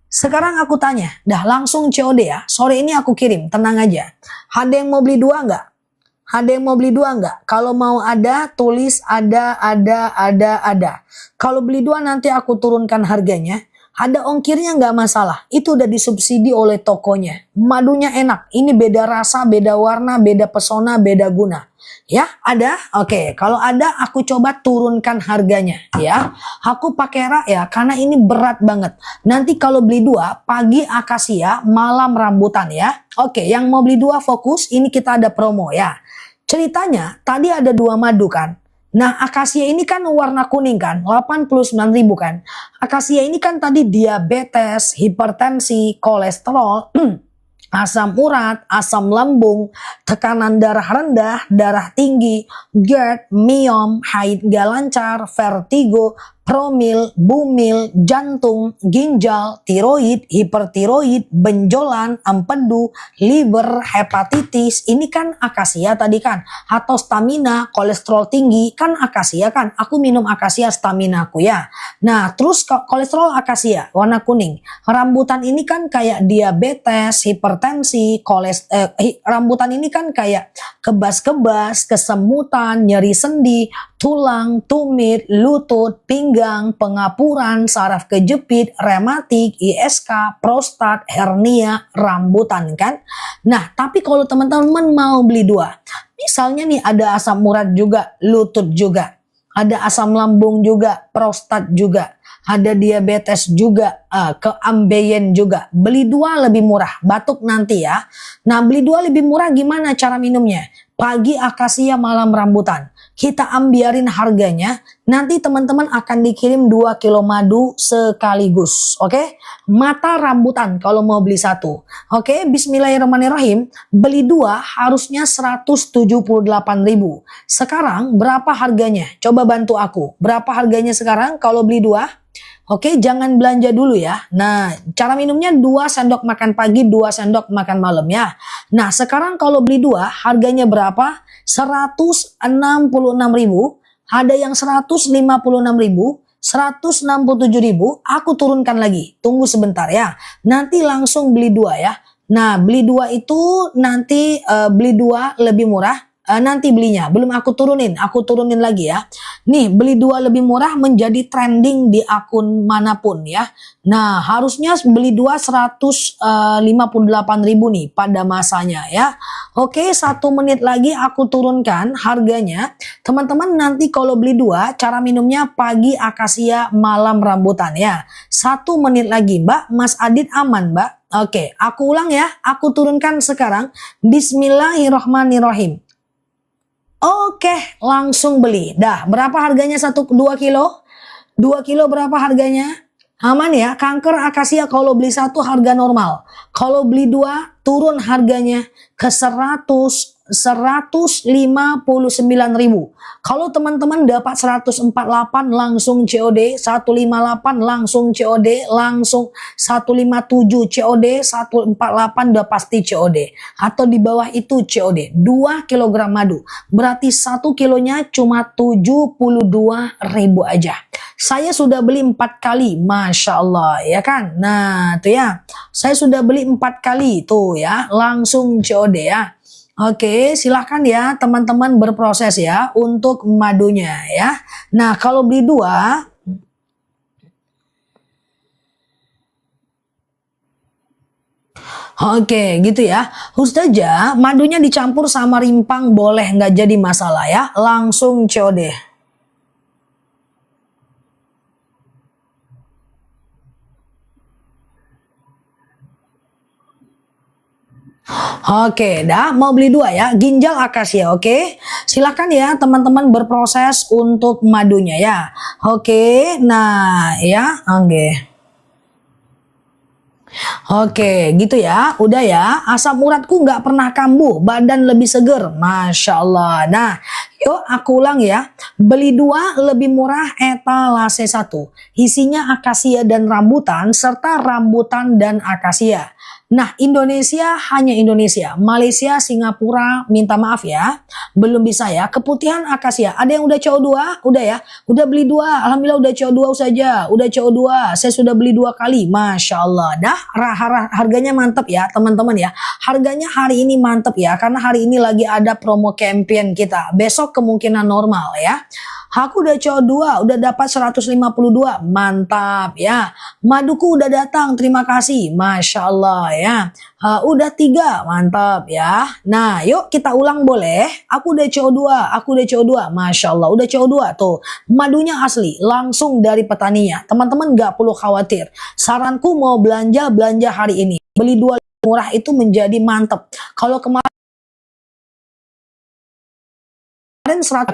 Sekarang aku tanya, dah langsung COD ya, sore ini aku kirim, tenang aja. Ada yang mau beli 2 nggak? Ada yang mau beli 2 nggak? Kalau mau ada, tulis ada. Kalau beli 2 nanti aku turunkan harganya. Ada ongkirnya nggak masalah. Itu udah disubsidi oleh tokonya. Madunya enak. Ini beda rasa, beda warna, beda pesona, beda guna. Ya, ada? Oke, kalau ada aku coba turunkan harganya ya. Aku pakai rak ya, karena ini berat banget. Nanti kalau beli 2, pagi akasia, malam rambutan ya. Oke, yang mau beli 2 fokus, ini kita ada promo ya. Ceritanya tadi ada 2 madu kan. Nah, akasia ini kan warna kuning kan, 89.000 kan. Akasia ini kan tadi diabetes, hipertensi, kolesterol, asam urat, asam lambung, tekanan darah rendah, darah tinggi, GERD, miom, haid gak lancar, vertigo, promil, bumil, jantung, ginjal, tiroid, hipertiroid, benjolan, empedu, liver, hepatitis. Ini kan akasia tadi kan. Atau stamina, kolesterol tinggi, kan akasia kan. Aku minum akasia stamina aku ya. Nah, terus kolesterol akasia, warna kuning. Rambutan ini kan kayak diabetes, hipertensi, rambutan ini kan kayak kebas-kebas, kesemutan, nyeri sendi, tulang, tumit, lutut, pinggang, pengapuran, saraf kejepit, rematik, ISK, prostat, hernia, rambutan kan. Nah, tapi kalau teman-teman mau beli 2, misalnya nih ada asam urat juga, lutut juga, ada asam lambung juga, prostat juga, ada diabetes juga, keambeien juga. Beli 2 lebih murah, batuk nanti ya. Nah, beli 2 lebih murah gimana cara minumnya? Pagi akasia, malam rambutan. Kita ambiarin harganya, nanti teman-teman akan dikirim 2 kilo madu sekaligus. Oke? Mata rambutan kalau mau beli 1. Oke, bismillahirrahmanirrahim. Beli 2 harusnya 178.000. Sekarang berapa harganya? Coba bantu aku. Berapa harganya sekarang kalau beli 2? Oke, jangan belanja dulu ya. Nah, cara minumnya 2 sendok makan pagi, 2 sendok makan malam ya. Nah, sekarang kalau beli 2, harganya berapa? 166.000. Ada yang 156.000, 167.000. Aku turunkan lagi. Tunggu sebentar ya. Nanti langsung beli 2 ya. Nah, beli 2 itu nanti beli 2 lebih murah. Nanti belinya belum aku turunin lagi ya. Nih, beli 2 lebih murah menjadi trending di akun manapun ya. Nah, harusnya beli 2 158.000 nih pada masanya ya. Oke, 1 menit lagi aku turunkan harganya. Teman-teman nanti kalau beli 2, cara minumnya pagi akasia, malam rambutan ya. 1 menit lagi Mbak, Mas Adit aman Mbak. Oke, aku ulang ya. Aku turunkan sekarang. Bismillahirrahmanirrahim. Oke, langsung beli. Dah, berapa harganya 2 kilo? 2 kilo berapa harganya? Aman ya, kanker akasia kalau beli 1 harga normal. Kalau beli 2 turun harganya ke 100 159.000. Kalau teman-teman dapat 148 langsung COD, 158 langsung COD, langsung 157 COD, 148 udah pasti COD. Atau di bawah itu COD. 2 kilogram madu. Berarti 1 kilonya cuma 72.000 aja. Saya sudah beli 4 kali, Masya Allah, ya kan? Nah, tuh ya, saya sudah beli 4 kali, tuh ya, langsung COD ya. Oke, silahkan ya teman-teman berproses ya untuk madunya ya. Nah, kalau beli 2, oke gitu ya. Ustazah, madunya dicampur sama rimpang boleh nggak jadi masalah ya? Langsung COD. Oke, dah mau beli 2 ya, ginjal akasia, oke. Silakan ya teman-teman berproses untuk madunya ya. Oke, nah ya, oke. Oke, gitu ya. Udah ya. Asam uratku nggak pernah kambuh, badan lebih seger. Masya Allah. Nah, yuk aku ulang ya. Beli 2 lebih murah etalase 1. Isinya akasia dan rambutan serta rambutan dan akasia. Nah, Indonesia hanya Indonesia. Malaysia, Singapura, minta maaf ya. Belum bisa ya. Keputihan akasia. Ada yang udah CO2? Udah ya. Udah beli 2. Alhamdulillah udah CO2 saja. Udah CO2. Saya sudah beli 2 kali. Masya Allah. Dah harganya mantep ya teman-teman ya. Harganya hari ini mantep ya. Karena hari ini lagi ada promo campaign kita. Besok kemungkinan normal ya. Aku udah CO2, udah dapat 152, mantap ya. Maduku udah datang, terima kasih, Masya Allah ya. Udah 3, mantap ya. Nah yuk kita ulang boleh. Aku udah CO2, Masya Allah, udah CO2 tuh. Madunya asli, langsung dari petaninya. Teman-teman gak perlu khawatir. Saranku mau belanja hari ini. Beli 2 murah itu menjadi mantap. Kalau kemarin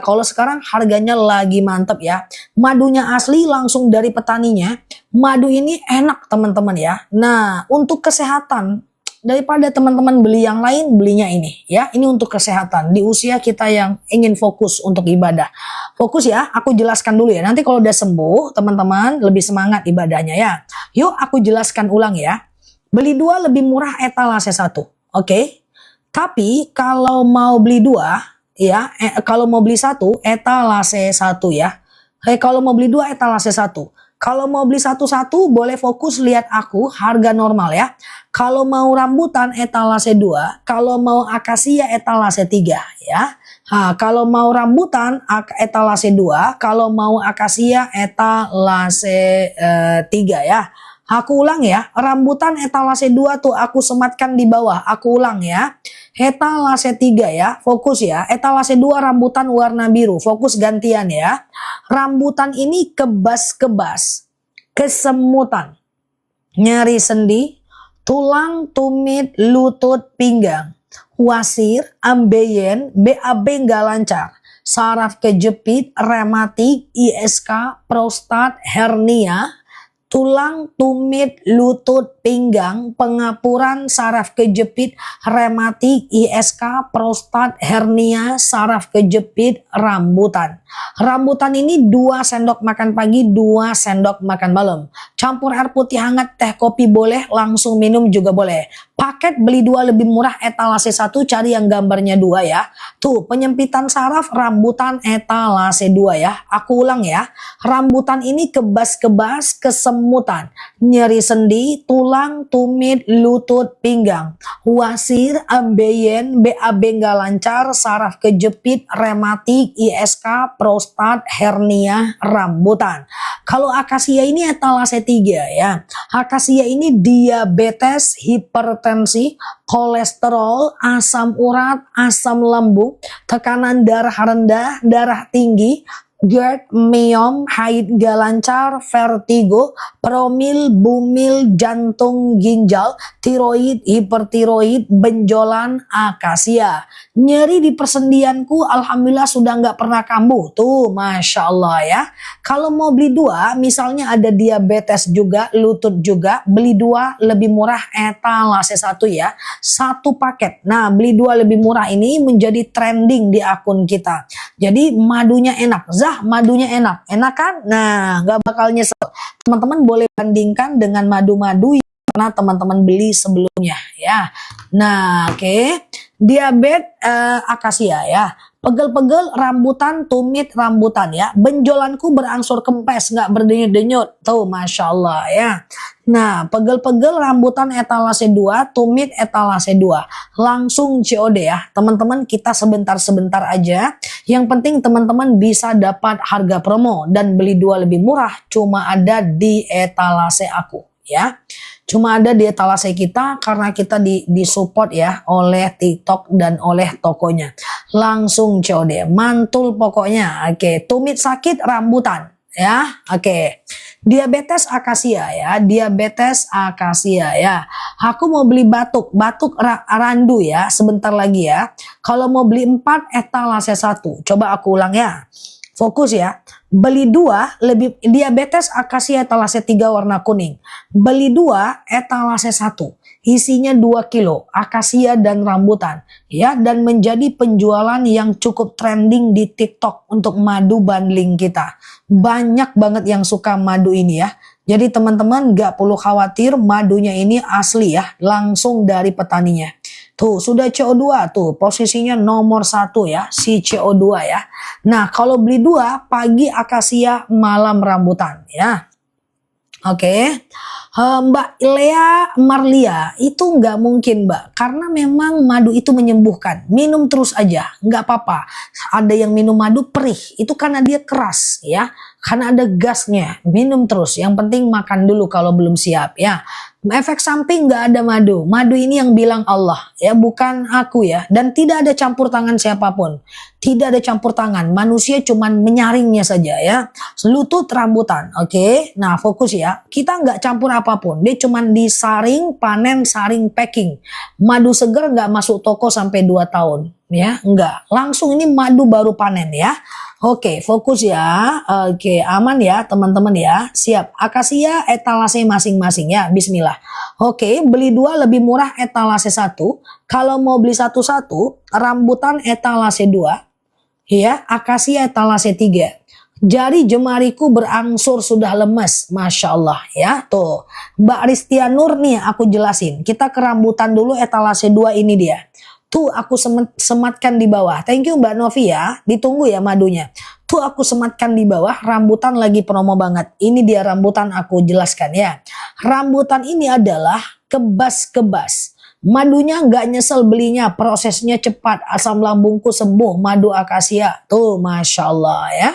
kalau sekarang harganya lagi mantep ya. Madunya asli langsung dari petaninya. Madu ini enak teman-teman ya. Nah, untuk kesehatan daripada teman-teman beli yang lain, belinya ini ya. Ini untuk kesehatan di usia kita yang ingin fokus untuk ibadah. Fokus ya, aku jelaskan dulu ya. Nanti kalau udah sembuh, teman-teman lebih semangat ibadahnya ya. Yuk aku jelaskan ulang ya. Beli 2 lebih murah etalase 1. Oke. Tapi kalau mau beli 2 ya, kalau mau beli 1 etalase 1 ya. Kalau mau beli 2 etalase 1. Kalau mau beli satu-satu boleh fokus lihat aku harga normal ya. Kalau mau rambutan etalase 2, kalau mau akasia etalase 3 ya. Kalau mau rambutan etalase 2, kalau mau akasia etalase 3 ya. Aku ulang ya, rambutan etalase 2 tuh aku sematkan di bawah. Aku ulang ya. Etalase 3 ya, fokus ya. Etalase 2 rambutan warna biru, fokus gantian ya. Rambutan ini kebas-kebas, kesemutan, nyeri sendi, tulang, tumit, lutut, pinggang, wasir, ambeien, BAB nggak lancar, saraf kejepit, rematik, ISK, prostat, hernia, tulang, tumit, lutut, pinggang, pengapuran, saraf kejepit, rematik, ISK, prostat, hernia, saraf kejepit, rambutan. Rambutan ini 2 sendok makan pagi, 2 sendok makan malam. Campur air putih hangat, teh kopi boleh, langsung minum juga boleh. Paket beli 2 lebih murah etalase 1, cari yang gambarnya 2 ya. Tuh, penyempitan saraf rambutan etalase 2 ya. Aku ulang ya. Rambutan ini kebas-kebas, kesemutan, nyeri sendi, tulang, tumit, lutut, pinggang, wasir, ambeien, BAB nggak lancar, saraf kejepit, rematik, ISK, prostat, hernia, rambutan. Kalau akasia ini etalase 3 ya. Akasia ini diabetes, hipertensi, kolesterol, asam urat, asam lambung, tekanan darah rendah, darah tinggi, GERD, myom, haid gak lancar, vertigo, promil, bumil, jantung, ginjal, tiroid, hipertiroid, benjolan, akasia. Nyeri di persendianku alhamdulillah sudah nggak pernah kambuh. Tuh Masya Allah ya. Kalau mau beli dua, misalnya ada diabetes juga, lutut juga, beli dua lebih murah etalase satu ya. Satu paket. Nah beli dua lebih murah ini menjadi trending di akun kita. Jadi madunya enak. Madunya enak. Enak kan? Nah nggak bakal nyesel. Teman-teman boleh bandingkan dengan madu-madu yang pernah teman-teman beli sebelumnya ya. Nah oke. Diabetes akasia ya. Pegel-pegel rambutan, tumit rambutan ya. Benjolanku berangsur kempes, nggak berdenyut-denyut. Tuh Masya Allah ya. Nah pegel-pegel rambutan etalase 2, tumit etalase 2. Langsung COD ya. Teman-teman kita sebentar-sebentar aja. Yang penting teman-teman bisa dapat harga promo. Dan beli dua lebih murah cuma ada di etalase aku ya. Cuma ada di etalase kita karena kita disupport ya oleh TikTok dan oleh tokonya. Langsung COD, mantul pokoknya. Oke, tumit sakit rambutan ya. Oke. Diabetes akasia ya, diabetes akasia ya. Aku mau beli batuk randu ya, sebentar lagi ya. Kalau mau beli 4 etalase 1. Coba aku ulang ya. Fokus ya. Beli 2 lebih diabetes akasia etalase 3 warna kuning. Beli 2 etalase 1. Isinya 2 kilo akasia dan rambutan ya, dan menjadi penjualan yang cukup trending di TikTok untuk madu bundling kita. Banyak banget yang suka madu ini ya. Jadi teman-teman gak perlu khawatir, madunya ini asli ya, langsung dari petaninya. Tuh sudah CO2 tuh posisinya nomor 1 ya, si CO2 ya. Nah kalau beli 2 pagi akasia malam rambutan ya. Oke. Mbak Lea Marlia itu nggak mungkin Mbak, karena memang madu itu menyembuhkan. Minum terus aja, nggak apa-apa. Ada yang minum madu perih, itu karena dia keras ya, karena ada gasnya. Minum terus, yang penting makan dulu kalau belum siap ya. Efek samping nggak ada madu. Madu ini yang bilang Allah ya, bukan aku ya. Dan tidak ada campur tangan siapapun. Tidak ada campur tangan. Manusia cuman menyaringnya saja ya. Lutut rambutan. Oke. Nah fokus ya. Kita nggak campur apapun. Dia cuman disaring, panen, saring, packing. Madu seger nggak masuk toko sampai 2 tahun. Ya enggak. Langsung ini madu baru panen ya. Oke, fokus ya. Oke, aman ya teman-teman ya. Siap. Akasia etalase masing-masing ya. Bismillah. Oke, beli 2 lebih murah etalase 1. Kalau mau beli satu-satu, rambutan etalase 2. Ya, akasia etalase 3. Jari jemariku berangsur sudah lemes. Masya Allah ya. Tuh, Mbak Ristia Nur nih aku jelasin. Kita ke rambutan dulu etalase 2 ini dia. Tuh aku sematkan di bawah. Thank you Mbak Novi ya. Ditunggu ya madunya. Tuh aku sematkan di bawah. Rambutan lagi promo banget. Ini dia rambutan aku jelaskan ya. Rambutan ini adalah kebas-kebas. Madunya nggak nyesel belinya. Prosesnya cepat. Asam lambungku sembuh. Madu akasia. Tuh Masya Allah ya.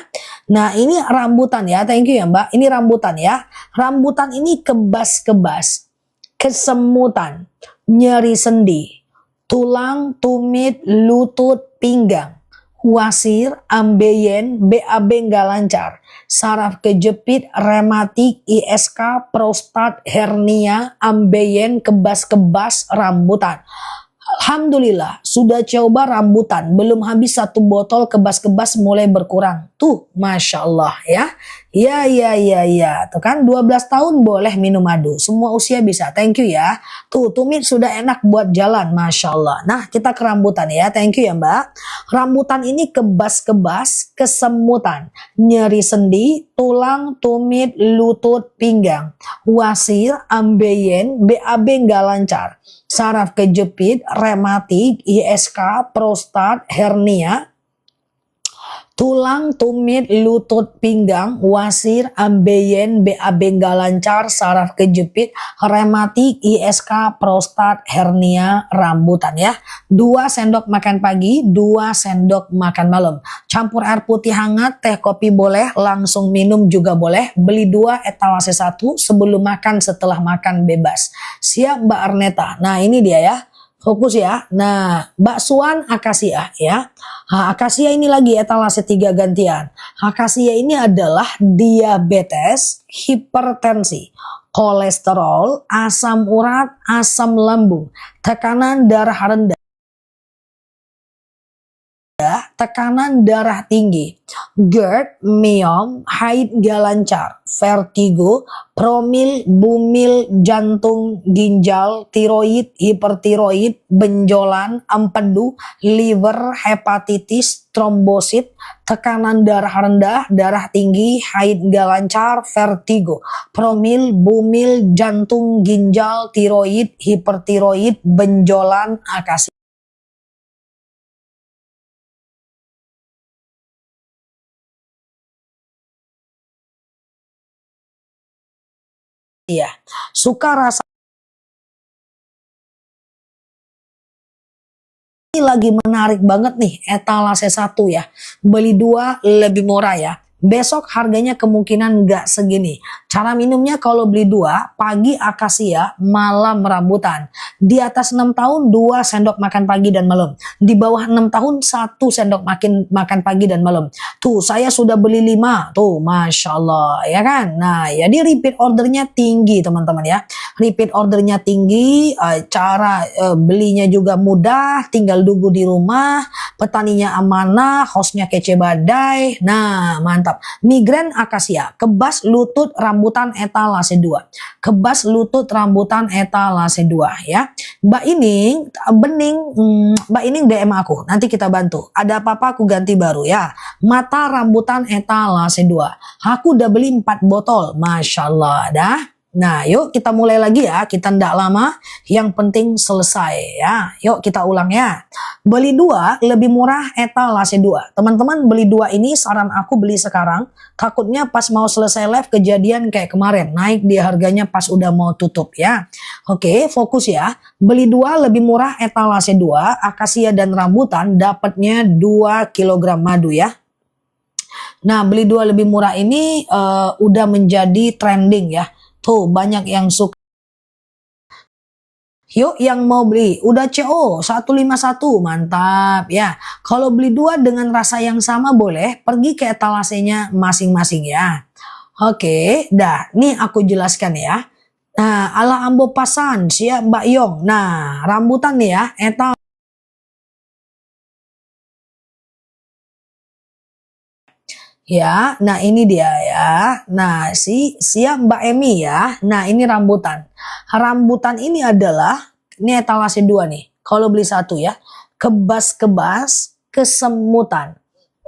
Nah ini rambutan ya. Thank you ya Mbak. Ini rambutan ya. Rambutan ini kebas-kebas. Kesemutan. Nyeri sendi. Tulang, tumit, lutut, pinggang, wasir, ambeien, BAB nggak lancar, saraf kejepit, rematik, ISK, prostat, hernia, ambeien, kebas-kebas, rambutan. Alhamdulillah sudah coba rambutan, belum habis 1 botol kebas-kebas mulai berkurang. Tuh Masya Allah ya. Ya. Tuh kan 12 tahun boleh minum madu. Semua usia bisa. Thank you ya. Tuh tumit sudah enak buat jalan. Masya Allah. Nah kita ke rambutan ya. Thank you ya Mbak. Rambutan ini kebas-kebas, kesemutan, nyeri sendi, tulang, tumit, lutut, pinggang, wasir, ambeien, BAB nggak lancar, saraf kejepit, rematik, ISK, prostat, hernia, tulang, tumit, lutut, pinggang, wasir, ambeien, BAB nggak lancar, saraf kejepit, rematik, ISK, prostat, hernia, rambutan ya. 2 sendok makan pagi, 2 sendok makan malam. Campur air putih hangat, teh kopi boleh, langsung minum juga boleh. Beli 2 etalase 1 sebelum makan, setelah makan bebas. Siap Mbak Arneta. Nah ini dia ya. Fokus ya. Nah, baksoan akasia ya. Akasia ini lagi etalase 3 gantian. Akasia ini adalah diabetes, hipertensi, kolesterol, asam urat, asam lambung, tekanan darah rendah, tekanan darah tinggi, GERD, myom, haid gak lancar, vertigo, promil, bumil, jantung, ginjal, tiroid, hipertiroid, benjolan, empedu, liver, hepatitis, trombosit, tekanan darah rendah, darah tinggi, haid gak lancar, vertigo, promil, bumil, jantung, ginjal, tiroid, hipertiroid, benjolan, akasia. Suka rasa ini lagi menarik banget nih, etalase 1 ya. Beli 2 lebih murah ya. Besok harganya kemungkinan nggak segini. Cara minumnya kalau beli 2, pagi akasia, malam rambutan. Di atas 6 tahun 2 sendok makan pagi dan malam. Di bawah 6 tahun 1 sendok makan pagi dan malam. Tuh saya sudah beli 5. Tuh Masya Allah ya kan. Nah jadi repeat ordernya tinggi teman-teman ya. Repeat ordernya tinggi, cara belinya juga mudah, tinggal nunggu di rumah, petaninya amanah, hostnya kece badai. Nah mantap. Migrain akasia, kebas lutut rambutan etalase 2. Kebas lutut rambutan etalase 2 ya. Mbak Ining, Mbak Ining DM aku, nanti kita bantu. Ada apa-apa aku ganti baru ya. Mata rambutan etalase 2. Aku udah beli 4 botol, Masya Allah dah. Nah yuk kita mulai lagi ya, kita ndak lama, yang penting selesai ya. Yuk kita ulang ya. Beli 2 lebih murah etalase 2. Teman-teman beli 2 ini saran aku beli sekarang, takutnya pas mau selesai live kejadian kayak kemarin, naik di harganya pas udah mau tutup ya. Oke fokus ya, beli 2 lebih murah etalase 2, akasia dan rambutan dapatnya 2 kg madu ya. Nah beli 2 lebih murah ini udah menjadi trending ya. Tuh banyak yang suka. Yuk yang mau beli udah CO 151 mantap ya. Kalau beli 2 dengan rasa yang sama boleh pergi ke etalasenya masing-masing ya. Oke, dah nih aku jelaskan ya. Nah, ala ambo pasan siap Mbak Yong. Nah, rambutan nih ya, ya, nah ini dia ya. Nah, siap Mbak Emi ya. Nah, ini rambutan. Rambutan ini adalah, ini etalase 2 nih. Kalau beli 1 ya. Kebas-kebas, kesemutan,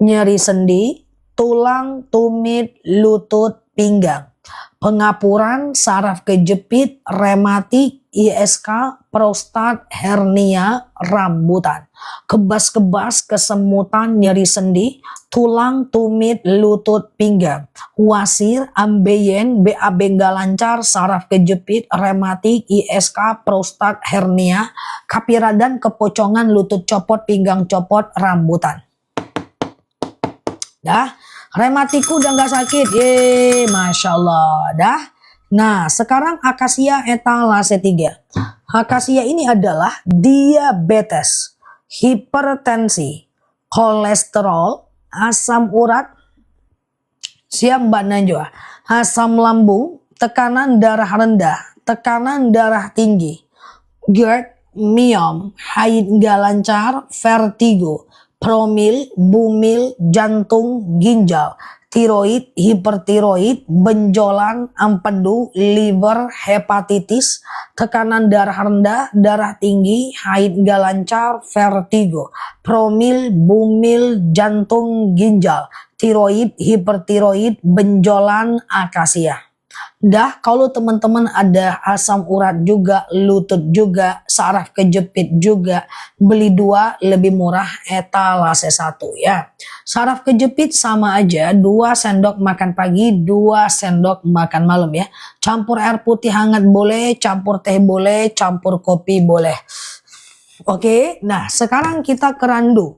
nyeri sendi, tulang, tumit, lutut, pinggang. Pengapuran, saraf kejepit, rematik, ISK, prostat, hernia, rambutan. Kebas-kebas, kesemutan, nyeri sendi, tulang, tumit, lutut, pinggang. Wasir, ambeien, BAB nggak lancar, saraf kejepit, rematik, ISK, prostat, hernia, kapiradan, kepocongan, lutut copot, pinggang copot, rambutan. Dah, rematiku udah nggak sakit. Ye, Masya Allah. Dah. Nah, sekarang akasia etalase 3. Akasia ini adalah diabetes, hipertensi, kolesterol, asam urat, siap Mbak Najwa, asam lambung, tekanan darah rendah, tekanan darah tinggi, GERD, myom, haid nggak lancar, vertigo, promil, bumil, jantung, ginjal, tiroid, hipertiroid, benjolan, empedu, liver, hepatitis, tekanan darah rendah, darah tinggi, haid nggak lancar, vertigo, promil, bumil, jantung, ginjal, tiroid, hipertiroid, benjolan, akasia. Dah kalau teman-teman ada asam urat juga, lutut juga, saraf kejepit juga, beli 2 lebih murah etalase 1 ya. Saraf kejepit sama aja 2 sendok makan pagi, 2 sendok makan malam ya. Campur air putih hangat boleh, campur teh boleh, campur kopi boleh. Oke, nah sekarang kita ke randu.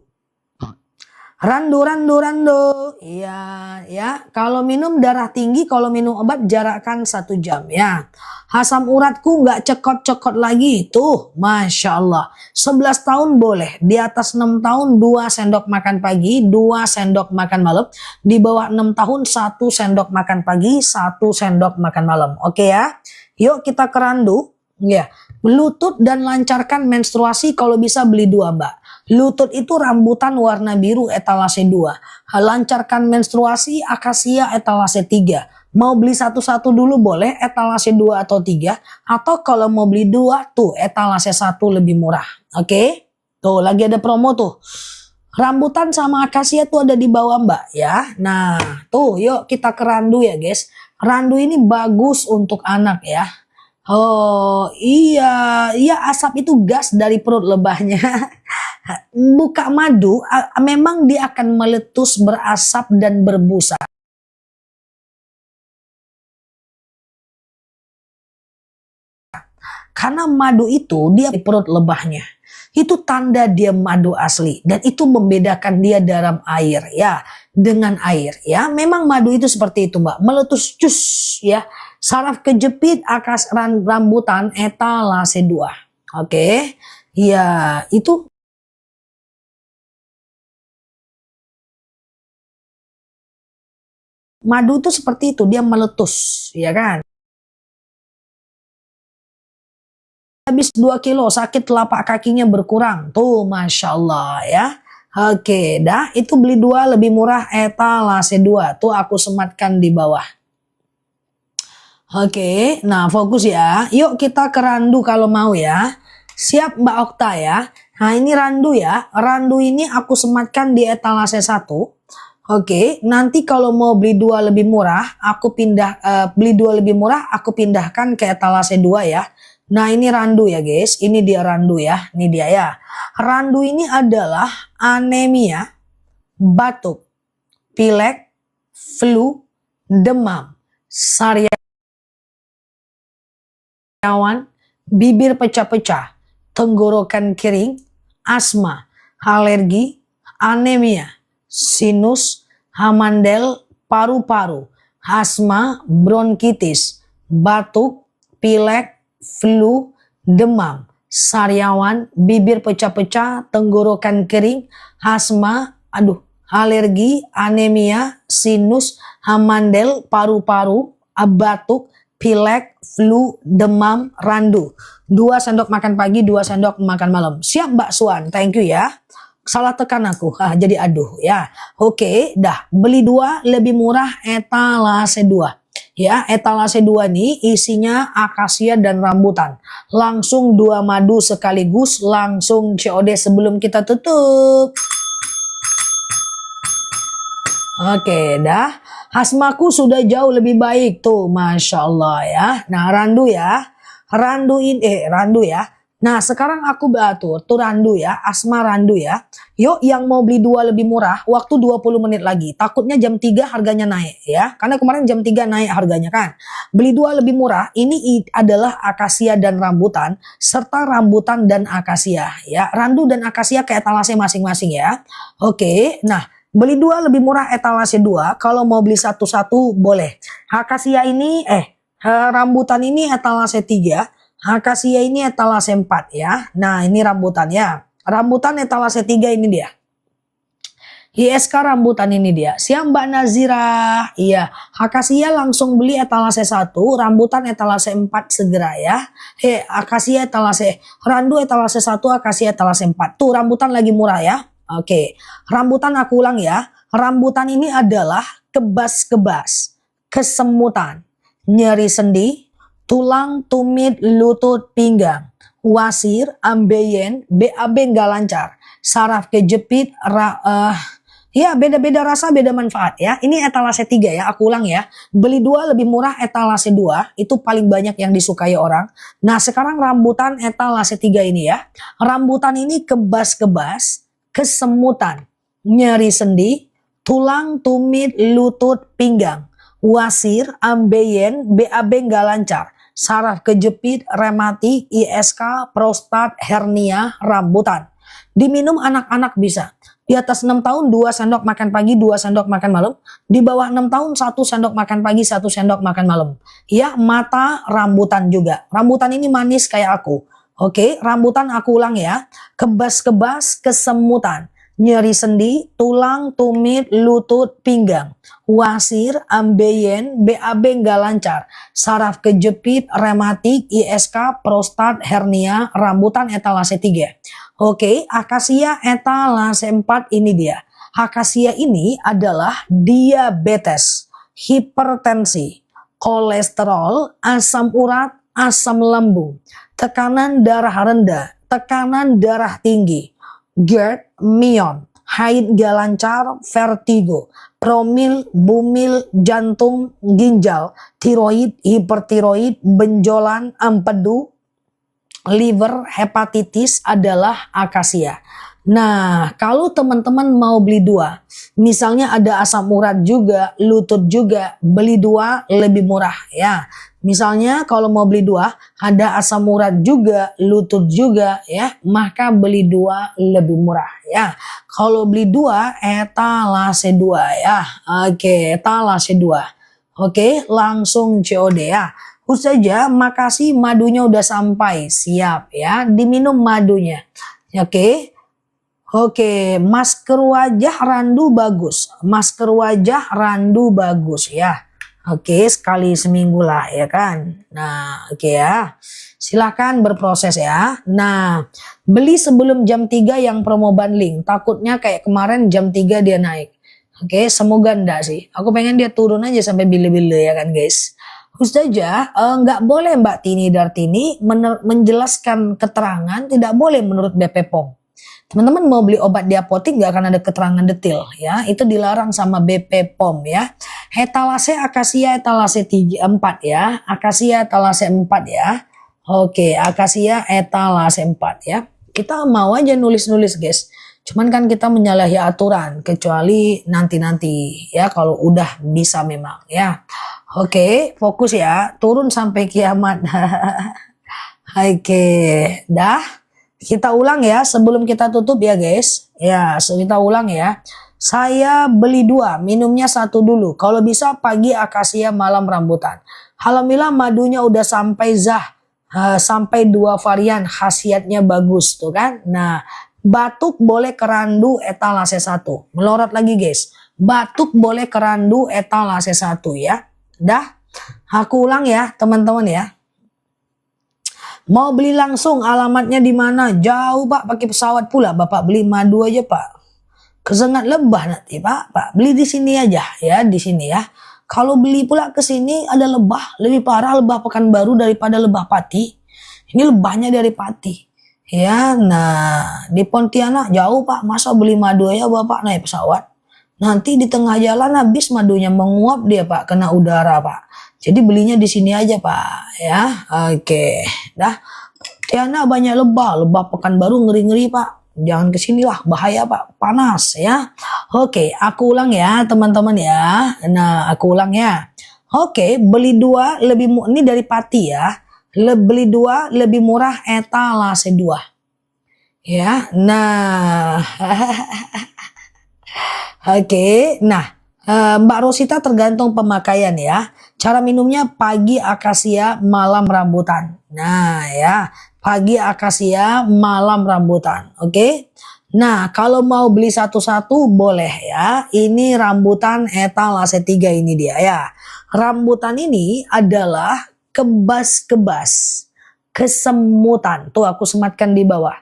Randu, randu, randu. Iya, ya. Kalau minum darah tinggi, kalau minum obat jarakkan 1 jam ya. Asam uratku nggak cekot-cekot lagi. Tuh, Masya Allah. 11 tahun boleh. Di atas 6 tahun 2 sendok makan pagi, 2 sendok makan malam. Di bawah 6 tahun 1 sendok makan pagi, 1 sendok makan malam. Oke ya. Yuk kita ke randu. Ya. Lutut dan lancarkan menstruasi, kalau bisa beli 2 Mbak. Lutut itu rambutan warna biru etalase 2. Lancarkan menstruasi akasia etalase 3. Mau beli satu-satu dulu boleh, etalase 2 atau 3. Atau kalau mau beli 2 tuh etalase 1 lebih murah. Oke? Tuh lagi ada promo tuh. Rambutan sama akasia tuh ada di bawah Mbak ya. Nah tuh yuk kita ke randu ya guys. Randu ini bagus untuk anak ya. Oh iya, iya asap itu gas dari perut lebahnya. Buka madu, memang dia akan meletus, berasap dan berbusa. Karena madu itu dia di perut lebahnya. Itu tanda dia madu asli dan itu membedakan dia dalam air ya, dengan air ya. Memang madu itu seperti itu Mbak, meletus cus ya. Saraf kejepit akas rambutan etalase 2. Oke. Ya, itu madu itu seperti itu, dia meletus ya kan. Habis 2 kilo sakit telapak kakinya berkurang. Tuh Masya Allah ya. Oke dah itu beli 2 lebih murah etalase 2. Tuh aku sematkan di bawah. Oke nah fokus ya. Yuk kita ke randu kalau mau ya. Siap Mbak Okta ya. Nah ini randu ya. Randu ini aku sematkan di etalase 1. Oke, nanti kalau mau beli 2 lebih murah, aku beli 2 lebih murah, aku pindahkan ke etalase 2 ya. Nah ini randu ya guys, ini dia randu ya, ini dia ya. Randu ini adalah anemia, batuk, pilek, flu, demam, sariawan, bibir pecah-pecah, tenggorokan kering, asma, alergi, anemia, sinus, hamandel, paru-paru, asma, bronkitis, batuk, pilek, flu, demam, sariawan, bibir pecah-pecah, tenggorokan kering, asma, alergi, anemia, sinus, hamandel, paru-paru, batuk, pilek, flu, demam, randu. 2 sendok makan pagi, 2 sendok makan malam. Siap Mbak Suan, thank you ya. Salah tekan aku, jadi aduh ya. Oke, dah beli 2 lebih murah etalase 2. Ya, etalase 2 nih isinya akasia dan rambutan. Langsung 2 madu sekaligus, langsung COD sebelum kita tutup. Oke, dah. Asmaku sudah jauh lebih baik tuh, Masya Allah ya. Nah, randu ya. Randu ya. Nah, sekarang aku batur tuh randu ya, asma randu ya. Yuk yang mau beli 2 lebih murah, waktu 20 menit lagi. Takutnya jam 3 harganya naik ya. Karena kemarin jam 3 naik harganya kan. Beli 2 lebih murah, ini adalah akasia dan rambutan, serta rambutan dan akasia ya. Randu dan akasia ke etalase masing-masing ya. Oke, nah beli 2 lebih murah etalase 2, kalau mau beli satu-satu boleh. Akasia ini, rambutan ini etalase 3. Akasia ini etalase 4 ya. Nah ini rambutannya. Rambutan etalase 3 ini dia. ISK rambutan ini dia. Siap Mbak Nazira. Iya. Akasia langsung beli etalase 1. Rambutan etalase 4 segera ya. Akasia etalase. Randu etalase 1. Akasia etalase 4. Tuh rambutan lagi murah ya. Oke. Rambutan aku ulang ya. Rambutan ini adalah kebas-kebas, kesemutan, nyeri sendi, tulang, tumit, lutut, pinggang, wasir, ambeien, BAB nggak lancar, saraf kejepit, ya beda-beda rasa, beda manfaat ya. Ini etalase 3 ya, aku ulang ya. Beli 2 lebih murah etalase 2, itu paling banyak yang disukai orang. Nah sekarang rambutan etalase 3 ini ya. Rambutan ini kebas-kebas, kesemutan, nyeri sendi, tulang, tumit, lutut, pinggang, wasir, ambeien, BAB nggak lancar, saraf kejepit, rematik, ISK, prostat, hernia, rambutan. Diminum anak-anak bisa. Di atas 6 tahun 2 sendok makan pagi, 2 sendok makan malam. Di bawah 6 tahun 1 sendok makan pagi, 1 sendok makan malam. Ya, mata rambutan juga. Rambutan ini manis kayak aku. Oke, rambutan aku ulang ya. Kebas-kebas, kesemutan. Nyeri sendi, tulang, tumit, lutut, pinggang. Wasir, ambeien, BAB nggak lancar. Saraf kejepit, rematik, ISK, prostat, hernia, rambutan etalase 3. Oke, akasia etalase 4 ini dia. Akasia ini adalah diabetes, hipertensi, kolesterol, asam urat, asam lambung, tekanan darah rendah, tekanan darah tinggi, GERD, mion, haid gak lancar, vertigo, promil, bumil, jantung, ginjal, tiroid, hipertiroid, benjolan, empedu, liver, hepatitis adalah akasia. Nah, kalau teman-teman mau beli 2, misalnya ada asam urat juga, lutut juga, beli 2 lebih murah ya. Misalnya kalau mau beli 2, ada asam urat juga, lutut juga ya, maka beli 2 lebih murah ya. Kalau beli 2, etalase 2 ya. Oke, etalase 2. Oke, langsung COD ya. Saja, makasih madunya udah sampai, siap ya, diminum madunya. Oke. Oke, masker wajah randu bagus. Masker wajah randu bagus ya. Oke, sekali seminggu lah ya kan. Nah, oke ya. Silakan berproses ya. Nah, beli sebelum jam 3 yang promo bundling. Takutnya kayak kemarin jam 3 dia naik. Oke, semoga enggak sih. Aku pengen dia turun aja sampai bile-bile ya kan guys. Ustazah, nggak boleh Mbak Tini Dartini menjelaskan keterangan, tidak boleh menurut BP POM. Teman-teman mau beli obat di apotik nggak akan ada keterangan detail ya, itu dilarang sama BP POM ya. Etalase akasia etalase 4 ya, akasia etalase 4 ya. Oke, akasia etalase 4 ya. Kita mau aja nulis-nulis guys. Cuman kan kita menyalahi aturan, kecuali nanti-nanti ya kalau udah bisa memang ya. Oke, fokus ya, turun sampai kiamat. Oke, dah. Kita ulang ya sebelum kita tutup ya guys. Ya, kita ulang ya. Saya beli 2, minumnya 1 dulu. Kalau bisa pagi akasia, malam rambutan. Alhamdulillah madunya udah sampai sampai 2 varian, khasiatnya bagus tuh kan. Nah, batuk boleh kerandu etalase 1. Melorot lagi guys. Batuk boleh kerandu etalase 1 ya. Dah. Aku ulang ya teman-teman ya. Mau beli langsung alamatnya di mana? Jauh Pak, pakai pesawat pula. Bapak beli madu aja Pak. Kesengat lebah nanti Pak. Pak beli di sini aja ya, di sini ya. Kalau beli pula ke sini ada lebah, lebih parah lebah Pekanbaru daripada lebah Pati. Ini lebahnya dari Pati. Ya, nah di Pontianak jauh Pak. Masa beli madu aja Bapak naik pesawat? Nanti di tengah jalan habis madunya menguap dia Pak, kena udara Pak. Jadi belinya di sini aja Pak ya. Oke, dah. Tiana banyak lebah Pekanbaru ngeri-ngeri Pak. Jangan kesini lah, bahaya Pak, panas ya. Oke, aku ulang ya teman-teman ya. Nah, aku ulang ya. Oke, beli 2 lebih ini dari Pati ya. Beli 2 lebih murah etalase 2. Ya, nah. Oke, nah. Mbak Rosita tergantung pemakaian ya. Cara minumnya pagi akasia, malam rambutan. Nah ya, pagi akasia, malam rambutan. Oke. Nah kalau mau beli satu-satu boleh ya. Ini rambutan etalase 3 ini dia ya. Rambutan ini adalah kebas-kebas, kesemutan. Tuh aku sematkan di bawah.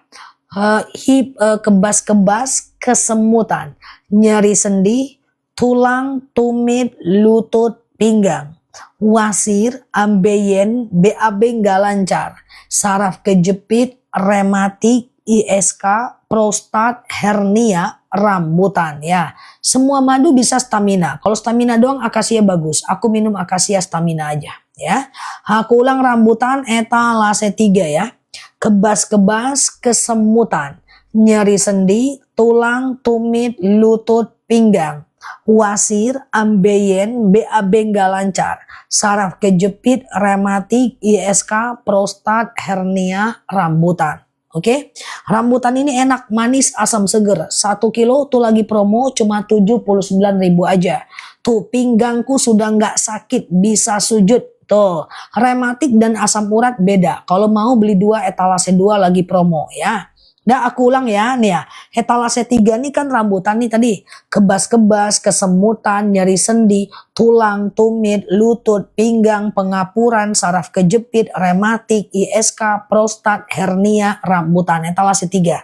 Kebas-kebas, kesemutan, nyeri sendi, tulang, tumit, lutut, pinggang, wasir, ambeien, BAB nggak lancar, saraf kejepit, rematik, ISK, prostat, hernia, rambutan ya. Semua madu bisa stamina. Kalau stamina doang akasia bagus. Aku minum akasia stamina aja ya. Aku ulang rambutan etalase 3 ya. Kebas-kebas, kesemutan, nyeri sendi, tulang, tumit, lutut, pinggang, wasir, ambeien, BAB nggak lancar, saraf kejepit, rematik, ISK, prostat, hernia, rambutan. Oke, rambutan ini enak, manis, asam seger. 1 kilo tuh lagi promo cuma 79.000 aja. Tuh pinggangku sudah nggak sakit, bisa sujud. Tuh, rematik dan asam urat beda. Kalau mau beli 2 etalase 2 lagi promo ya. Dah aku ulang ya, nih ya. Etalase 3 nih kan rambutan nih tadi. Kebas-kebas, kesemutan, nyeri sendi, tulang, tumit, lutut, pinggang, pengapuran, saraf kejepit, rematik, ISK, prostat, hernia, rambutan. Etalase 3.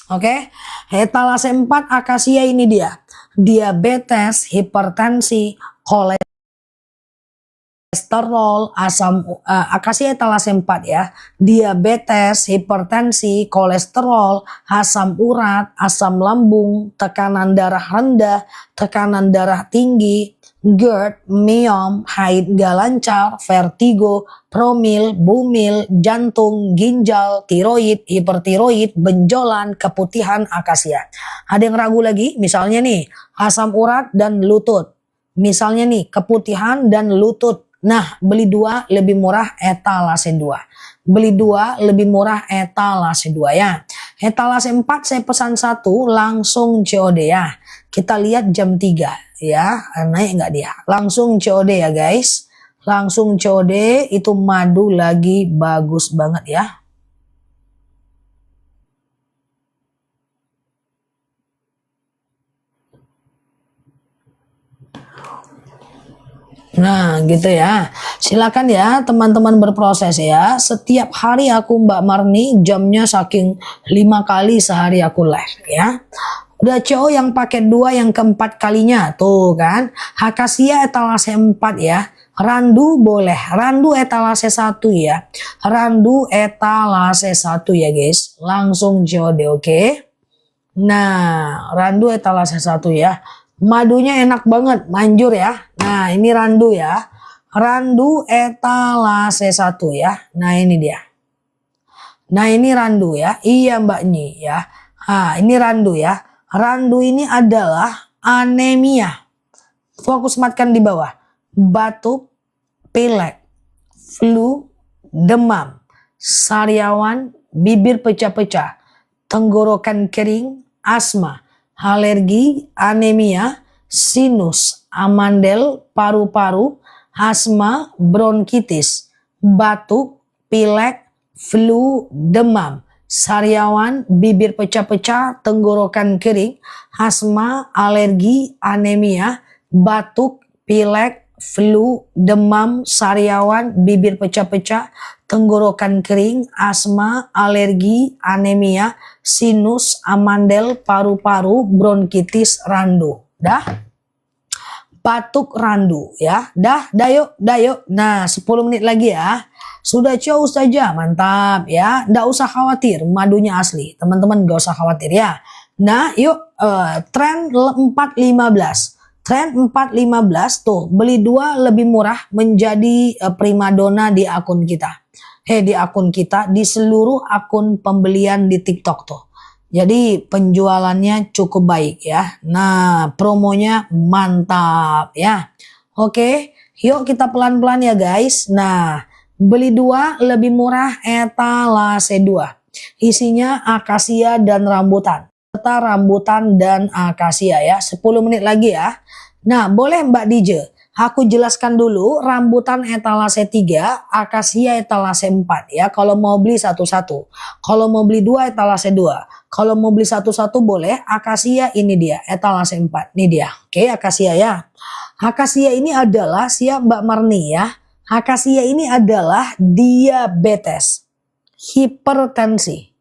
Oke. Etalase 4 akasia ini dia. Diabetes, hipertensi, kolesterol, akasia etalase 4 ya. Diabetes, hipertensi, kolesterol, asam urat, asam lambung, tekanan darah rendah, tekanan darah tinggi, GERD, myom, haid gak lancar, vertigo, promil, bumil, jantung, ginjal, tiroid, hipertiroid, benjolan, keputihan, akasia. Ada yang ragu lagi? Misalnya nih, asam urat dan lutut. Misalnya nih, keputihan dan lutut. Nah, beli 2 lebih murah etalase 2. Beli 2 lebih murah etalase 2 ya. Etalase 4 saya pesan 1 langsung COD ya. Kita lihat jam 3 ya. Naik nggak dia? Langsung COD ya guys. Langsung COD, itu madu lagi bagus banget ya. Nah gitu ya, silakan ya teman-teman berproses ya. Setiap hari aku Mbak Marni jamnya saking 5 kali sehari aku live ya. Udah cowok yang paket 2 yang keempat kalinya tuh kan. Akasia etalase 4 ya. Randu boleh, randu etalase 1 ya. Randu etalase 1 ya guys. Langsung COD oke. Nah, randu etalase 1 ya. Madunya enak banget, manjur ya. Nah, ini randu ya. Randu etalase 1 ya. Nah, ini dia. Nah, ini randu ya. Iya, Mbak Nyi ya. Nah, ini randu ya. Randu ini adalah anemia. Fokus matkan di bawah. Batuk, pilek, flu, demam, sariawan, bibir pecah-pecah, tenggorokan kering, asma, alergi, anemia, sinus, amandel, paru-paru, asma, bronkitis, batuk, pilek, flu, demam, sariawan, bibir pecah-pecah, tenggorokan kering, asma, alergi, anemia, batuk, pilek, flu, demam, sariawan, bibir pecah-pecah, tenggorokan kering, asma, alergi, anemia, sinus, amandel, paru-paru, bronkitis, randu. Dah? Batuk randu ya. Dah yuk. Nah 10 menit lagi ya. Sudah jauh saja, mantap ya. Nggak usah khawatir, madunya asli. Teman-teman nggak usah khawatir ya. Nah yuk tren 415. Tren 415 tuh beli 2 lebih murah menjadi primadona di akun kita. Di akun kita, di seluruh akun pembelian di TikTok tuh. Jadi penjualannya cukup baik ya. Nah promonya mantap ya. Oke yuk kita pelan-pelan ya guys. Nah beli 2 lebih murah etalase 2. Isinya akasia dan rambutan. Serta rambutan dan akasia ya. 10 menit lagi ya. Nah boleh Mbak DJ, aku jelaskan dulu rambutan etalase 3, akasia etalase 4 ya. Kalau mau beli satu-satu. Kalau mau beli 2 etalase 2. Kalau mau beli satu-satu boleh. Akasia ini dia etalase 4. Ini dia. Oke akasia ya. Akasia ini adalah, siap Mbak Marni ya. Akasia ini adalah diabetes, hipertensi,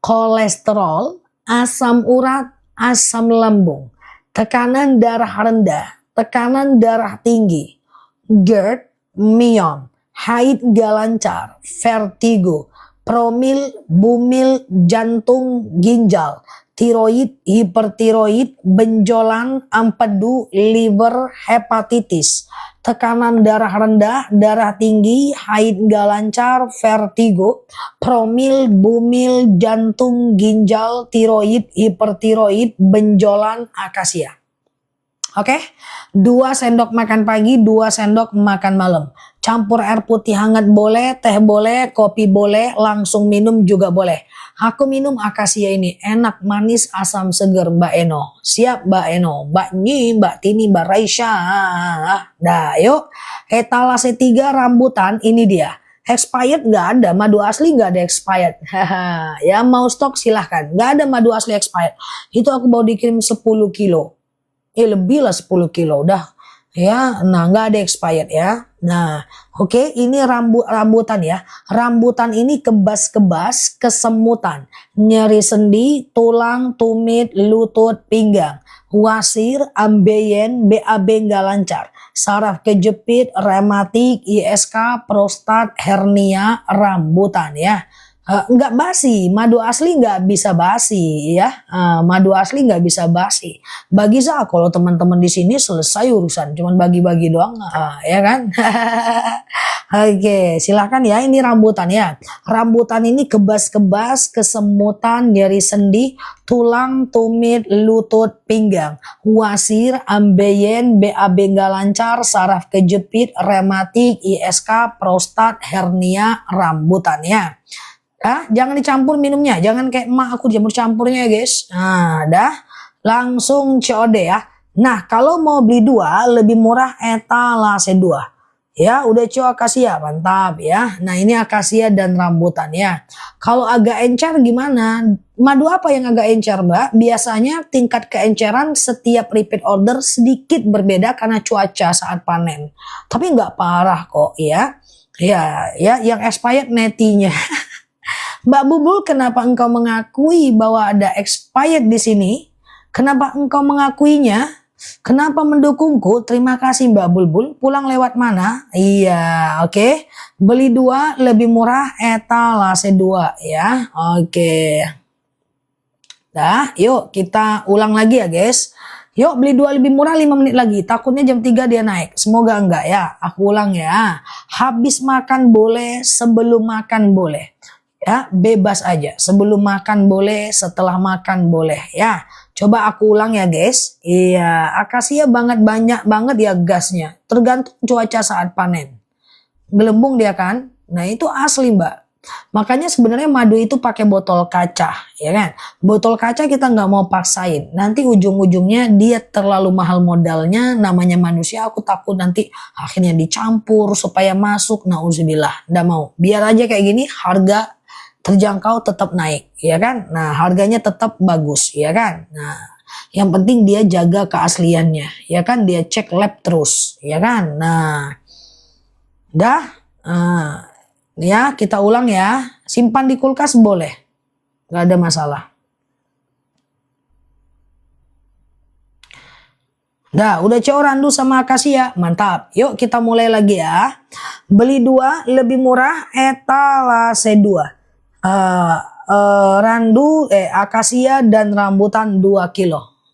kolesterol, asam urat, asam lambung, tekanan darah rendah, tekanan darah tinggi, GERD, myom, haid gak lancar, vertigo, promil, bumil, jantung, ginjal, tiroid, hipertiroid, benjolan, empedu, liver, hepatitis, tekanan darah rendah, darah tinggi, haid gak lancar, vertigo, promil, bumil, jantung, ginjal, tiroid, hipertiroid, benjolan, akasia. Oke, 2 sendok makan pagi, 2 sendok makan malam. Campur air putih hangat boleh, teh boleh, kopi boleh, langsung minum juga boleh. Aku minum akasia ini, enak, manis, asam, seger, Mbak Eno. Siap Mbak Eno, Mbak Nyi, Mbak Tini, Mbak Raisya. Dah yuk, etalase 3 rambutan ini dia. Expired nggak ada, madu asli nggak ada expired. Ya mau stok silahkan, nggak ada madu asli expired. Itu aku baru dikirim 10 kilo. Lebih lah 10 kilo udah ya. Nah nggak ada expired ya. Nah oke, ini rambutan ya. Rambutan ini kebas-kebas, kesemutan, nyeri sendi, tulang, tumit, lutut, pinggang, wasir, ambeien, BAB nggak lancar, saraf kejepit, rematik, ISK, prostat, hernia, rambutan ya. Nggak basi, madu asli nggak bisa basi ya. Madu asli nggak bisa basi. Bagi saya kalau teman-teman di sini selesai urusan, cuman bagi-bagi doang, ya kan? Oke, silakan ya. Ini rambutan ya. Rambutan ini kebas-kebas, kesemutan, nyeri sendi, tulang, tumit, lutut, pinggang, wasir, ambeien, BAB nggak lancar, saraf kejepit, rematik, ISK, prostat, hernia, rambutan ya. Jangan dicampur minumnya, jangan kayak emak aku campur-campurnya ya guys. Nah dah, langsung COD ya. Nah kalau mau beli 2 lebih murah etalase 2 ya. Udah akasia, mantap ya. Nah ini akasia dan rambutan ya. Kalau agak encer gimana? Madu apa yang agak encer Mbak? Biasanya tingkat keenceran setiap repeat order sedikit berbeda karena cuaca saat panen. Tapi nggak parah kok ya. Ya yang expired netinya. Mbak Bubul, kenapa engkau mengakui bahwa ada expired di sini? Kenapa engkau mengakuinya? Kenapa mendukungku? Terima kasih Mbak Bulbul. Pulang lewat mana? Iya, oke. Beli 2 lebih murah etalase 2 ya. Oke. Dah, yuk kita ulang lagi ya guys. Yuk beli 2 lebih murah 5 menit lagi. Takutnya jam 3 dia naik. Semoga enggak ya. Aku ulang ya. Habis makan boleh, sebelum makan boleh. Ya, bebas aja. Sebelum makan boleh, setelah makan boleh ya. Coba aku ulang ya guys. Iya, akasia banyak banget ya gasnya. Tergantung cuaca saat panen. Gelembung dia kan. Nah itu asli Mbak. Makanya sebenarnya madu itu pakai botol kaca, ya kan? Botol kaca kita nggak mau paksain. Nanti ujung-ujungnya dia terlalu mahal modalnya. Namanya manusia, aku takut nanti akhirnya dicampur supaya masuk. Nauzubillah, nggak mau. Biar aja kayak gini, harga terjangkau tetap naik, ya kan? Nah harganya tetap bagus, ya kan? Nah yang penting dia jaga keasliannya, ya kan? Dia cek lab terus, ya kan? Nah dah. Ya kita ulang ya. Simpan di kulkas boleh, nggak ada masalah. Dah udah CO randu sama akasia, mantap. Yuk kita mulai lagi ya. Beli 2 lebih murah etalase 2. Randu, akasia dan rambutan 2 kilo.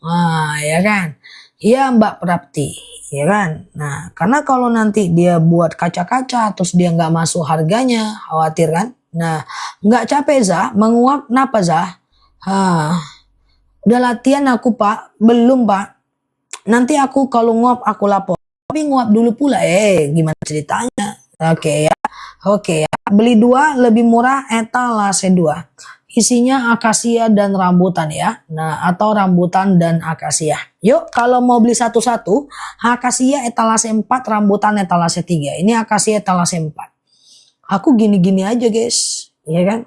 Ya kan? Iya Mbak Prapti, ya kan? Nah, karena kalau nanti dia buat kaca-kaca terus dia nggak masuk harganya, khawatir kan? Nah, nggak capek Zah, menguap kenapa Zah? Udah latihan aku Pak, belum Pak. Nanti aku kalau nguap aku lapor. Tapi nguap dulu pula, gimana ceritanya? Oke ya. Oke ya, beli 2 lebih murah etalase 2. Isinya akasia dan rambutan ya. Nah, atau rambutan dan akasia. Yuk, kalau mau beli satu-satu, akasia etalase 4, rambutan etalase 3. Ini akasia etalase 4. Aku gini-gini aja, guys. Iya kan?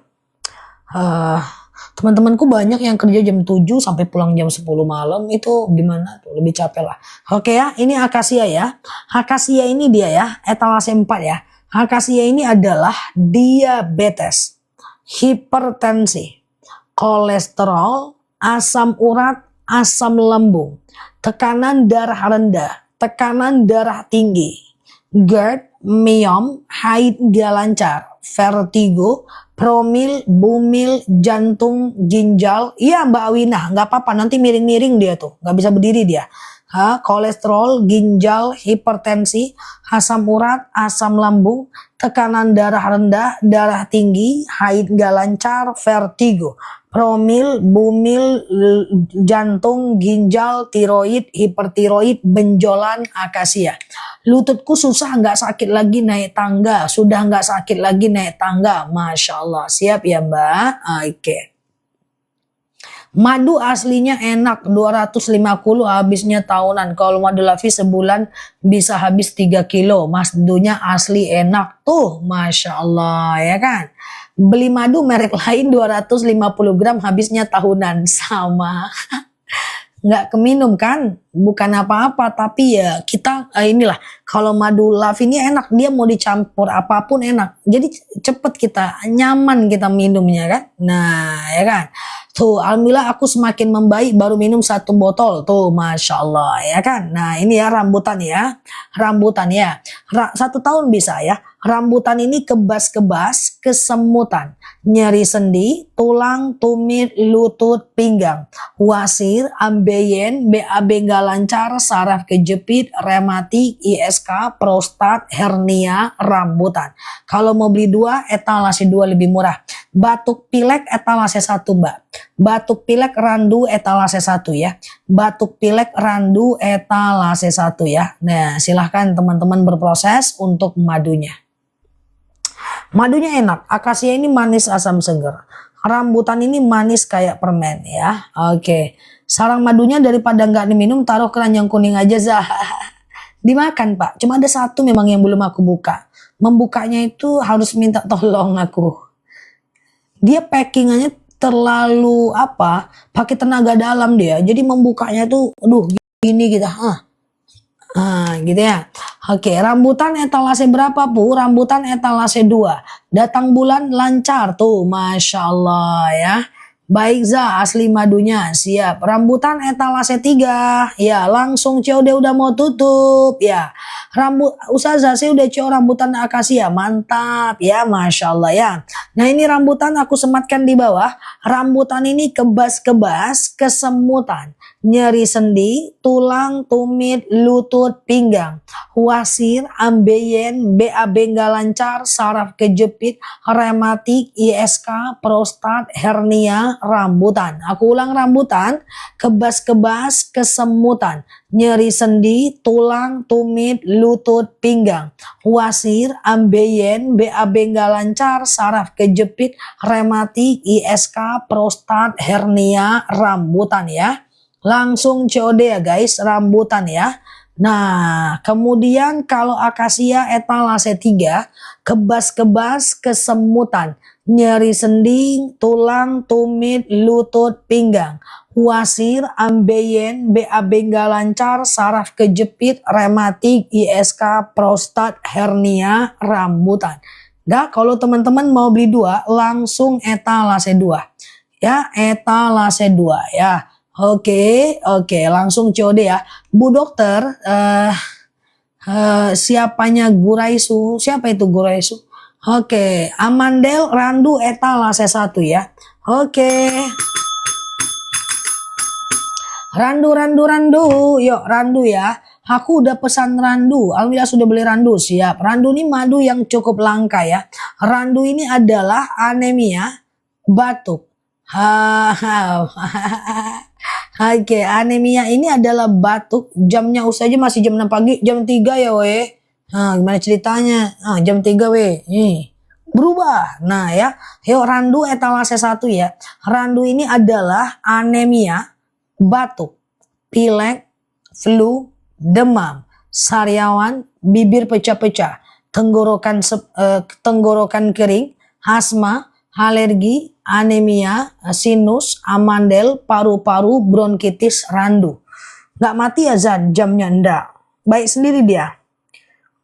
Teman-temanku banyak yang kerja jam 7 sampai pulang jam 10 malam. Itu gimana tuh? Lebih capek lah. Oke ya, ini akasia ya. Akasia ini dia ya, etalase 4 ya. Akasia ini adalah diabetes, hipertensi, kolesterol, asam urat, asam lambung, tekanan darah rendah, tekanan darah tinggi, GERD, myom, haid gak lancar, vertigo, promil, bumil, jantung, ginjal. Iya Mbak Awina, nggak apa-apa, nanti miring-miring dia tuh, nggak bisa berdiri dia. Kolesterol, ginjal, hipertensi, asam urat, asam lambung, tekanan darah rendah, darah tinggi, haid gak lancar, vertigo, promil, bumil, jantung, ginjal, tiroid, hipertiroid, benjolan, akasia. Lututku susah nggak sakit lagi naik tangga, sudah nggak sakit lagi naik tangga. Masya Allah, siap ya Mbak? Oke. Madu aslinya enak, 250 habisnya tahunan. Kalau madu Lavi sebulan bisa habis 3 kilo. Madunya asli enak tuh, Masya Allah ya kan. Beli madu merek lain 250 gram habisnya tahunan. Sama. Nggak keminum kan, bukan apa-apa, tapi ya kita inilah, kalau madu Lavi ini enak, dia mau dicampur apapun enak, jadi cepet kita nyaman kita minumnya kan. Nah ya kan, tuh alhamdulillah aku semakin membaik baru minum 1 botol tuh, Masya Allah ya kan. Nah ini ya rambutan ya, rambutan ya, 1 tahun bisa ya. Rambutan ini kebas-kebas, kesemutan, nyeri sendi, tulang, tumit, lutut, pinggang, wasir, ambeien, BAB nggak lancar, saraf kejepit, rematik, ISK, prostat, hernia, rambutan. Kalau mau beli 2, etalase 2 lebih murah. Batuk pilek etalase 1 Mbak. Batuk pilek randu etalase 1 ya. Batuk pilek randu etalase 1 ya. Nah silahkan teman-teman berproses untuk madunya. Madunya enak, akasia ini manis asam seger. Rambutan ini manis kayak permen ya. Oke, sarang madunya daripada nggak diminum taruh keranjang kuning aja Zah. Dimakan Pak, cuma ada 1 memang yang belum aku buka. Membukanya itu harus minta tolong aku. Dia packingannya terlalu apa, pakai tenaga dalam dia. Jadi membukanya tuh, aduh gini gitu. Gitu ya. Oke, rambutan etalase berapa Bu? Rambutan etalase 2. Datang bulan lancar tuh, Masya Allah ya. Baik Za, asli madunya siap. Rambutan etalase 3. Ya, langsung COD udah mau tutup ya. Ustazah saya udah CO rambutan akasia, mantap ya, Masya Allah ya. Nah ini rambutan aku sematkan di bawah. Rambutan ini kebas-kebas, kesemutan, nyeri sendi, tulang, tumit, lutut, pinggang, wasir, ambeien, BAB nggak lancar, saraf kejepit, rematik, ISK, prostat, hernia, rambutan. Aku ulang, rambutan, kebas-kebas, kesemutan, nyeri sendi, tulang, tumit, lutut, pinggang, wasir, ambeien, BAB nggak lancar, saraf kejepit, rematik, ISK, prostat, hernia, rambutan ya. Langsung COD ya guys, rambutan ya. Nah, kemudian kalau akasia etalase 3, kebas-kebas, kesemutan, nyeri sendi, tulang, tumit, lutut, pinggang, wasir, ambeien, BAB nggak lancar, saraf kejepit, rematik, ISK, prostat, hernia, rambutan. Nah, kalau teman-teman mau beli 2, langsung etalase 2. Ya, etalase 2 ya. Oke, langsung COD ya. Bu dokter, siapanya Guraisu? Siapa itu Guraisu? Oke, Amandel randu etalase 1 ya. Oke. Randu. Yuk randu ya. Aku udah pesan randu. Alhamdulillah sudah beli randu. Siap. Randu ini madu yang cukup langka ya. Randu ini adalah anemia, batuk. Oke, anemia ini adalah batuk. Jamnya usahanya masih jam 6 pagi, jam 3 ya weh. Nah, gimana ceritanya? Jam 3 weh. Nih, berubah. Nah ya, yuk randu etalase 1 ya. Randu ini adalah anemia, batuk, pilek, flu, demam, sariawan, bibir pecah-pecah, tenggorokan kering, asma, alergi, anemia, sinus, amandel, paru-paru, bronkitis, randu. Nggak mati ya Zan, jamnya enggak. Baik sendiri dia.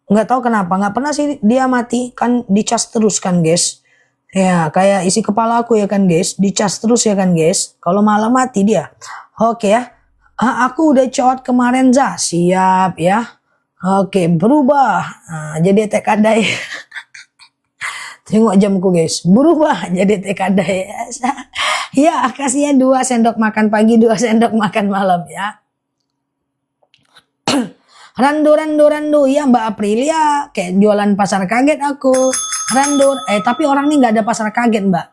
Nggak tahu kenapa, nggak pernah sih dia mati. Kan dicas terus kan guys. Ya kayak isi kepala aku ya kan guys. Dicas terus ya kan guys. Kalau malam mati dia. Oke ya. Aku udah cowot kemarin Zah. Siap ya. Oke, berubah. Jadi tekadai. Tengok jamku guys, berubah jadi TKD ya. Ya, akasia 2 sendok makan pagi, 2 sendok makan malam ya. Randu ya Mbak Aprilia, kayak jualan pasar kaget aku. Randu, tapi orang ini nggak ada pasar kaget Mbak.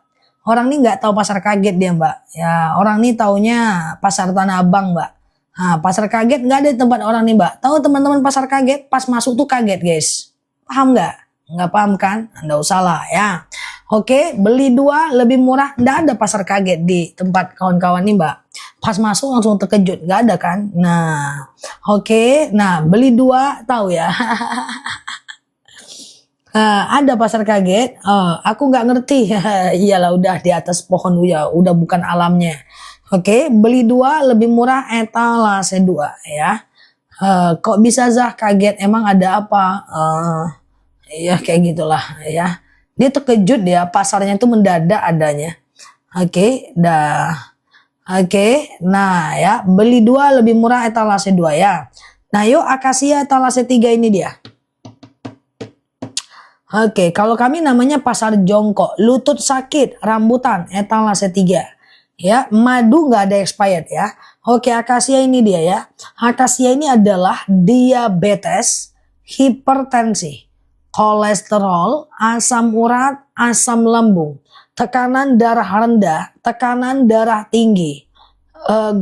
Orang nih nggak tahu pasar kaget dia Mbak. Ya orang nih taunya pasar Tanah Abang Mbak. Nah, pasar kaget nggak ada di tempat orang nih Mbak. Tahu teman-teman pasar kaget pas masuk tuh kaget guys. Paham nggak? Nggak paham kan? Nggak usah lah ya. Oke, beli 2 lebih murah. Nggak ada pasar kaget di tempat kawan-kawan nih Mbak. Pas masuk langsung terkejut. Nggak ada kan? Nah, oke. Nah, beli 2 tahu ya. Ada pasar kaget. Aku nggak ngerti. Iyalah udah di atas pohon ya. Udah bukan alamnya. Oke, beli 2 lebih murah etalase 2 ya. Kok bisa Zah kaget? Emang ada apa? Ya kayak gitulah ya. Dia terkejut ya, pasarnya itu mendadak adanya. Oke, dah. Oke, nah ya, beli 2 lebih murah etalase 2 ya. Nah yuk akasia etalase 3 ini dia. Oke, kalau kami namanya pasar jongkok, lutut sakit, rambutan, etalase 3. Ya, madu nggak ada expired ya. Oke, akasia ini dia ya. Akasia ini adalah diabetes, hipertensi, kolesterol, asam urat, asam lambung, tekanan darah rendah, tekanan darah tinggi,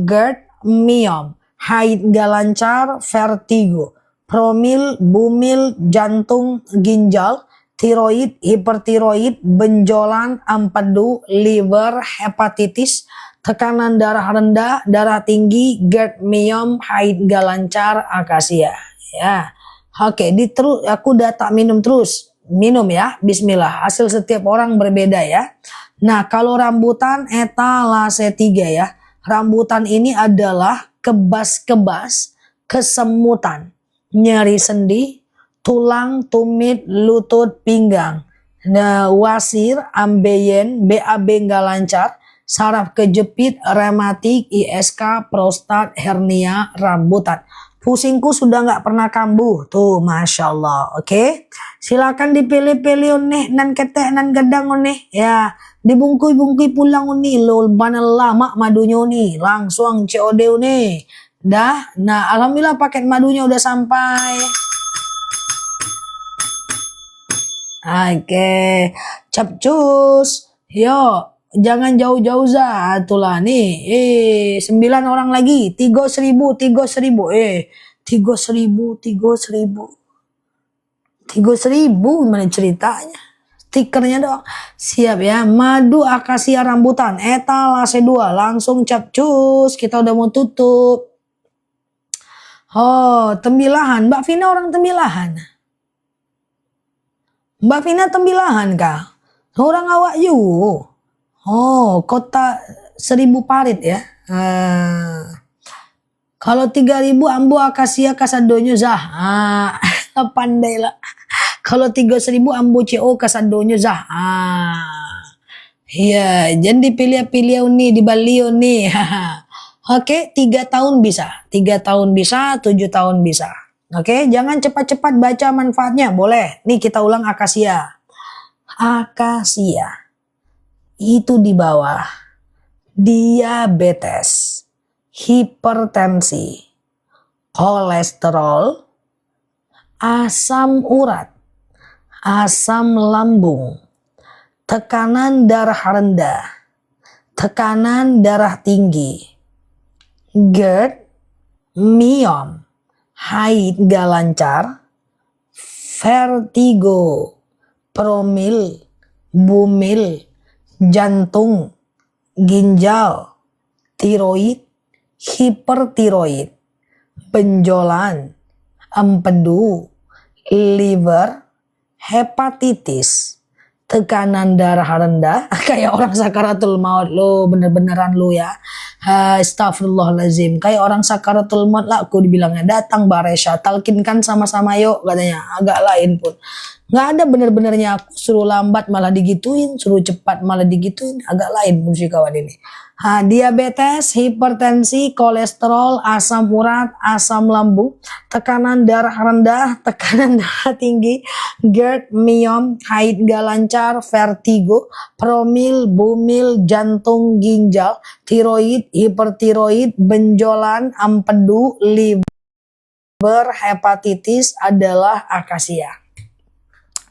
GERD, miom, haid gak lancar, vertigo, promil, bumil, jantung, ginjal, tiroid, hipertiroid, benjolan, empedu, liver, hepatitis, tekanan darah rendah, darah tinggi, GERD, miom, haid gak lancar, akasia. Ya. Oke, aku data minum terus. Minum ya, bismillah. Hasil setiap orang berbeda ya. Nah, kalau rambutan etalase 3 ya. Rambutan ini adalah kebas-kebas, kesemutan, nyeri sendi, tulang, tumit, lutut, pinggang. Nah, wasir, ambeien, BAB nggak lancar, saraf kejepit, rematik, ISK, prostat, hernia, rambutan. Pusingku sudah nggak pernah kambuh. Tuh, Masya Allah. Oke. Silakan dipilih-pilih nih. Nan ketek, nan gedang nih. Ya. Dibungkui-bungkui pulang nih. Lul banal lama madunya nih. Langsung COD nih. Dah. Nah, alhamdulillah paket madunya udah sampai. Oke. Capcus. Yo. Jangan jauh-jauh Zah, itulah nih, 9 orang lagi, 3.000, 3.000, 3.000, gimana ceritanya? Stikernya doang, siap ya, madu akasia rambutan, etalase 2, langsung capcus, kita udah mau tutup. Oh, Tembilahan, Mbak Vina orang Tembilahan. Mbak Vina Tembilahan kah? Orang awak you. Oh, kota 1000 parit ya. Kalau 3.000 ambo akasia kasadonyo Zah. Pandai lah. Kalau 3.000 ambo CO kasadonyo Zah. Iya, jadi pilih-pilih nih di Bali nih. Oke, 3 tahun bisa. 3 tahun bisa, 7 tahun bisa. Oke, jangan cepat-cepat baca manfaatnya. Boleh. Nih kita ulang akasia. Akasia. Itu di bawah diabetes, hipertensi, kolesterol, asam urat, asam lambung, tekanan darah rendah, tekanan darah tinggi, GERD, miom, haid gak lancar, vertigo, promil, bumil, jantung, ginjal, tiroid, hipertiroid, benjolan, empedu, liver, hepatitis, tekanan darah rendah, kayak orang sakaratul maut lo, bener-beneran lo ya. Astagfirullahaladzim, kayak orang sakaratul maut lah aku dibilangnya, datang Baresha, talkinkan sama-sama yuk katanya, agak lain pun. Nggak ada bener-benernya aku suruh lambat malah digituin, suruh cepat malah digituin, agak lain musik kawan ini. Diabetes, hipertensi, kolesterol, asam urat, asam lambung, tekanan darah rendah, tekanan darah tinggi, GERD, miom, haid gak lancar, vertigo, promil, bumil, jantung, ginjal, tiroid, hipertiroid, benjolan, empedu, liver, hepatitis adalah akasia.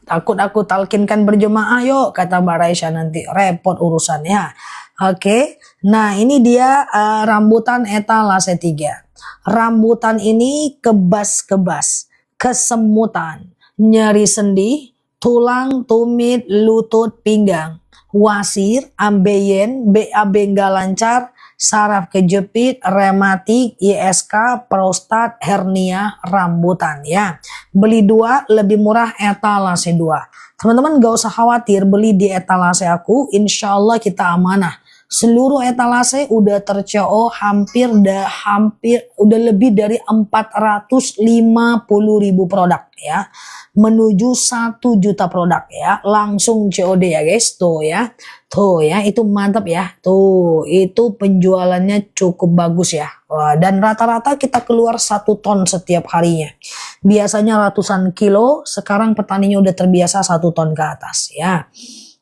Takut aku talkinkan berjemaah yuk, kata Mbak Raisya, nanti repot urusannya. Oke, nah ini dia rambutan etalase 3. Rambutan ini kebas-kebas, kesemutan, nyeri sendi, tulang, tumit, lutut, pinggang, wasir, ambeien, BAB nggak lancar, saraf kejepit, rematik, ISK, prostat, hernia, rambutan ya. Beli 2 lebih murah etalase 2. Teman-teman gak usah khawatir beli di etalase aku, insya Allah kita amanah. Seluruh etalase udah terco hampir udah lebih dari 450.000 produk ya, menuju 1 juta produk ya, langsung COD ya guys, tuh ya, itu mantap ya, tuh itu penjualannya cukup bagus ya. Wah, dan rata-rata kita keluar 1 ton setiap harinya, biasanya ratusan kilo, sekarang petaninya udah terbiasa 1 ton ke atas ya.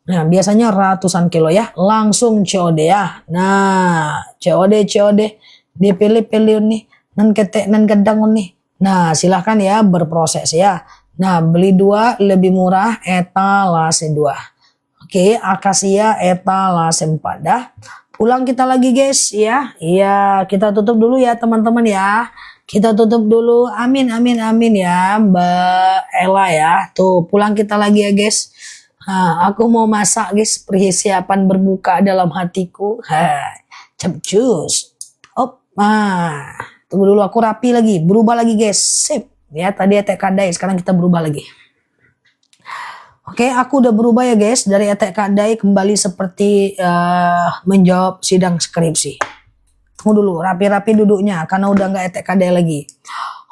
Nah, biasanya ratusan kilo ya, langsung COD ya. Nah, COD, dipilih-pilih nih, nan ketek, nan gedang nih. Nah, silahkan ya berproses ya. Nah, beli 2 lebih murah etalase 2. Oke, akasia etalase 4 dah. Pulang kita lagi guys ya. Iya, kita tutup dulu ya teman-teman ya. Kita tutup dulu. Amin, amin, amin ya Mbak Ella ya. Tuh, pulang kita lagi ya guys. Nah, aku mau masak guys, persiapan berbuka dalam hatiku. Capcus. Tunggu dulu aku rapi lagi, berubah lagi guys. Sip. Ya, tadi etek kadai, sekarang kita berubah lagi. Oke, aku udah berubah ya guys, dari etek kadai kembali seperti menjawab sidang skripsi. Tunggu dulu, rapi-rapi duduknya karena udah nggak etek kadai lagi.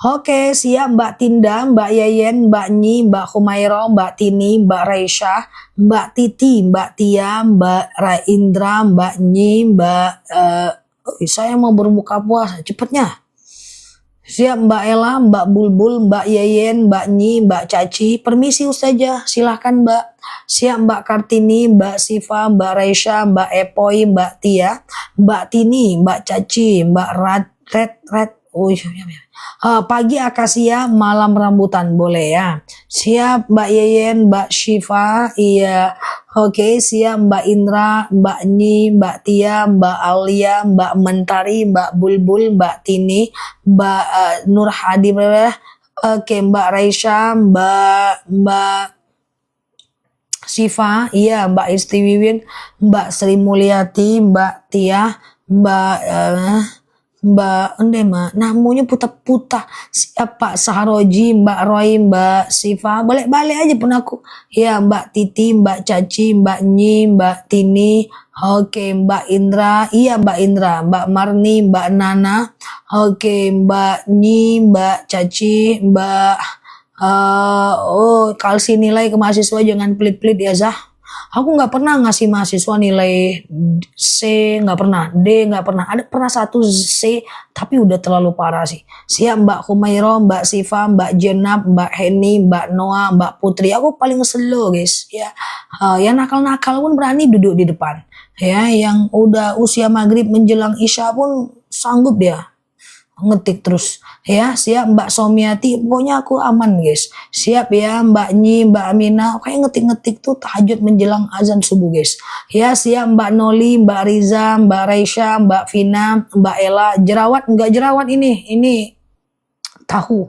Oke, siap Mbak Tinda, Mbak Yeyen, Mbak Nyi, Mbak Humairo, Mbak Tini, Mbak Raisya, Mbak Titi, Mbak Tia, Mbak Raindra, Mbak Nyi, saya mau berbuka puasa, cepetnya. Siap Mbak Ella, Mbak Bulbul, Mbak Yeyen, Mbak Nyi, Mbak Caci, permisi Ustazah, silahkan Mbak. Siap Mbak Kartini, Mbak Siva, Mbak Raisya, Mbak Epoy, Mbak Tia, Mbak Tini, Mbak Caci, Mbak Red. Pagi akasia, malam rambutan, boleh ya. Siap Mbak Yeyen, Mbak Syifa, iya. Oke, siap Mbak Indra, Mbak Nyi, Mbak Tia, Mbak Aulia, Mbak Mentari, Mbak Bulbul, Mbak Tini, Mbak Nur Hadi, oke Mbak Raisya, Mbak Syifa, iya Mbak Istiwiwin, Mbak Sri Mulyati, Mbak Tia, Mbak namanya putar-putar. Siapa Saharoji, Mbak Roy, Mbak Siva, balik-balik aja pun aku. Ya Mbak Titi, Mbak Caci, Mbak Nyi, Mbak Tini, oke Mbak Indra, iya Mbak Indra, Mbak Marni, Mbak Nana, oke Mbak Nyi, Mbak Caci, Mbak kalsi nilai ke mahasiswa jangan pelit-pelit ya Zah. Aku nggak pernah ngasih mahasiswa nilai C, nggak pernah, D nggak pernah. Ada pernah 1 C, tapi udah terlalu parah sih. Siap Mbak Humairo, Mbak Siva, Mbak Jenab, Mbak Heni, Mbak Noah, Mbak Putri. Aku paling slow guys. Ya, yang nakal-nakal pun berani duduk di depan. Ya, yang udah usia maghrib menjelang isya pun sanggup dia ngetik terus ya. Siap Mbak Somiati, pokoknya aku aman guys. Siap ya Mbak Nyi, Mbak Amina, kayak ngetik-ngetik tuh tahajud menjelang azan subuh guys ya. Siap Mbak Noli, Mbak Riza, Mbak Raisya, Mbak Vina, Mbak Ella, jerawat enggak jerawat ini tahu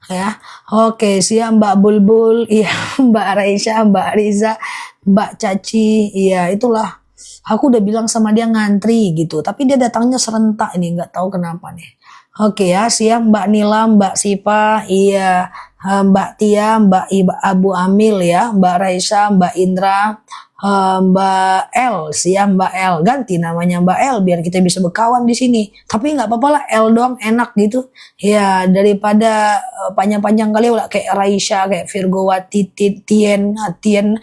ya. Oke, siap Mbak Bulbul, iya Mbak Raisya, Mbak Riza, Mbak Caci, iya itulah. Aku udah bilang sama dia ngantri gitu, tapi dia datangnya serentak ini, nggak tahu kenapa nih. Oke ya, siap Mbak Nila, Mbak Sipa, iya, Mbak Tia, Mbak Abu Amil ya, Mbak Raisya, Mbak Indra, Mbak L, siap Mbak L, ganti namanya Mbak L biar kita bisa berkawan di sini. Tapi nggak apa-apa lah, L doang enak gitu. Ya daripada panjang-panjang kali lah kayak Raisya, kayak Virgowati, Tien, Mbak Tien.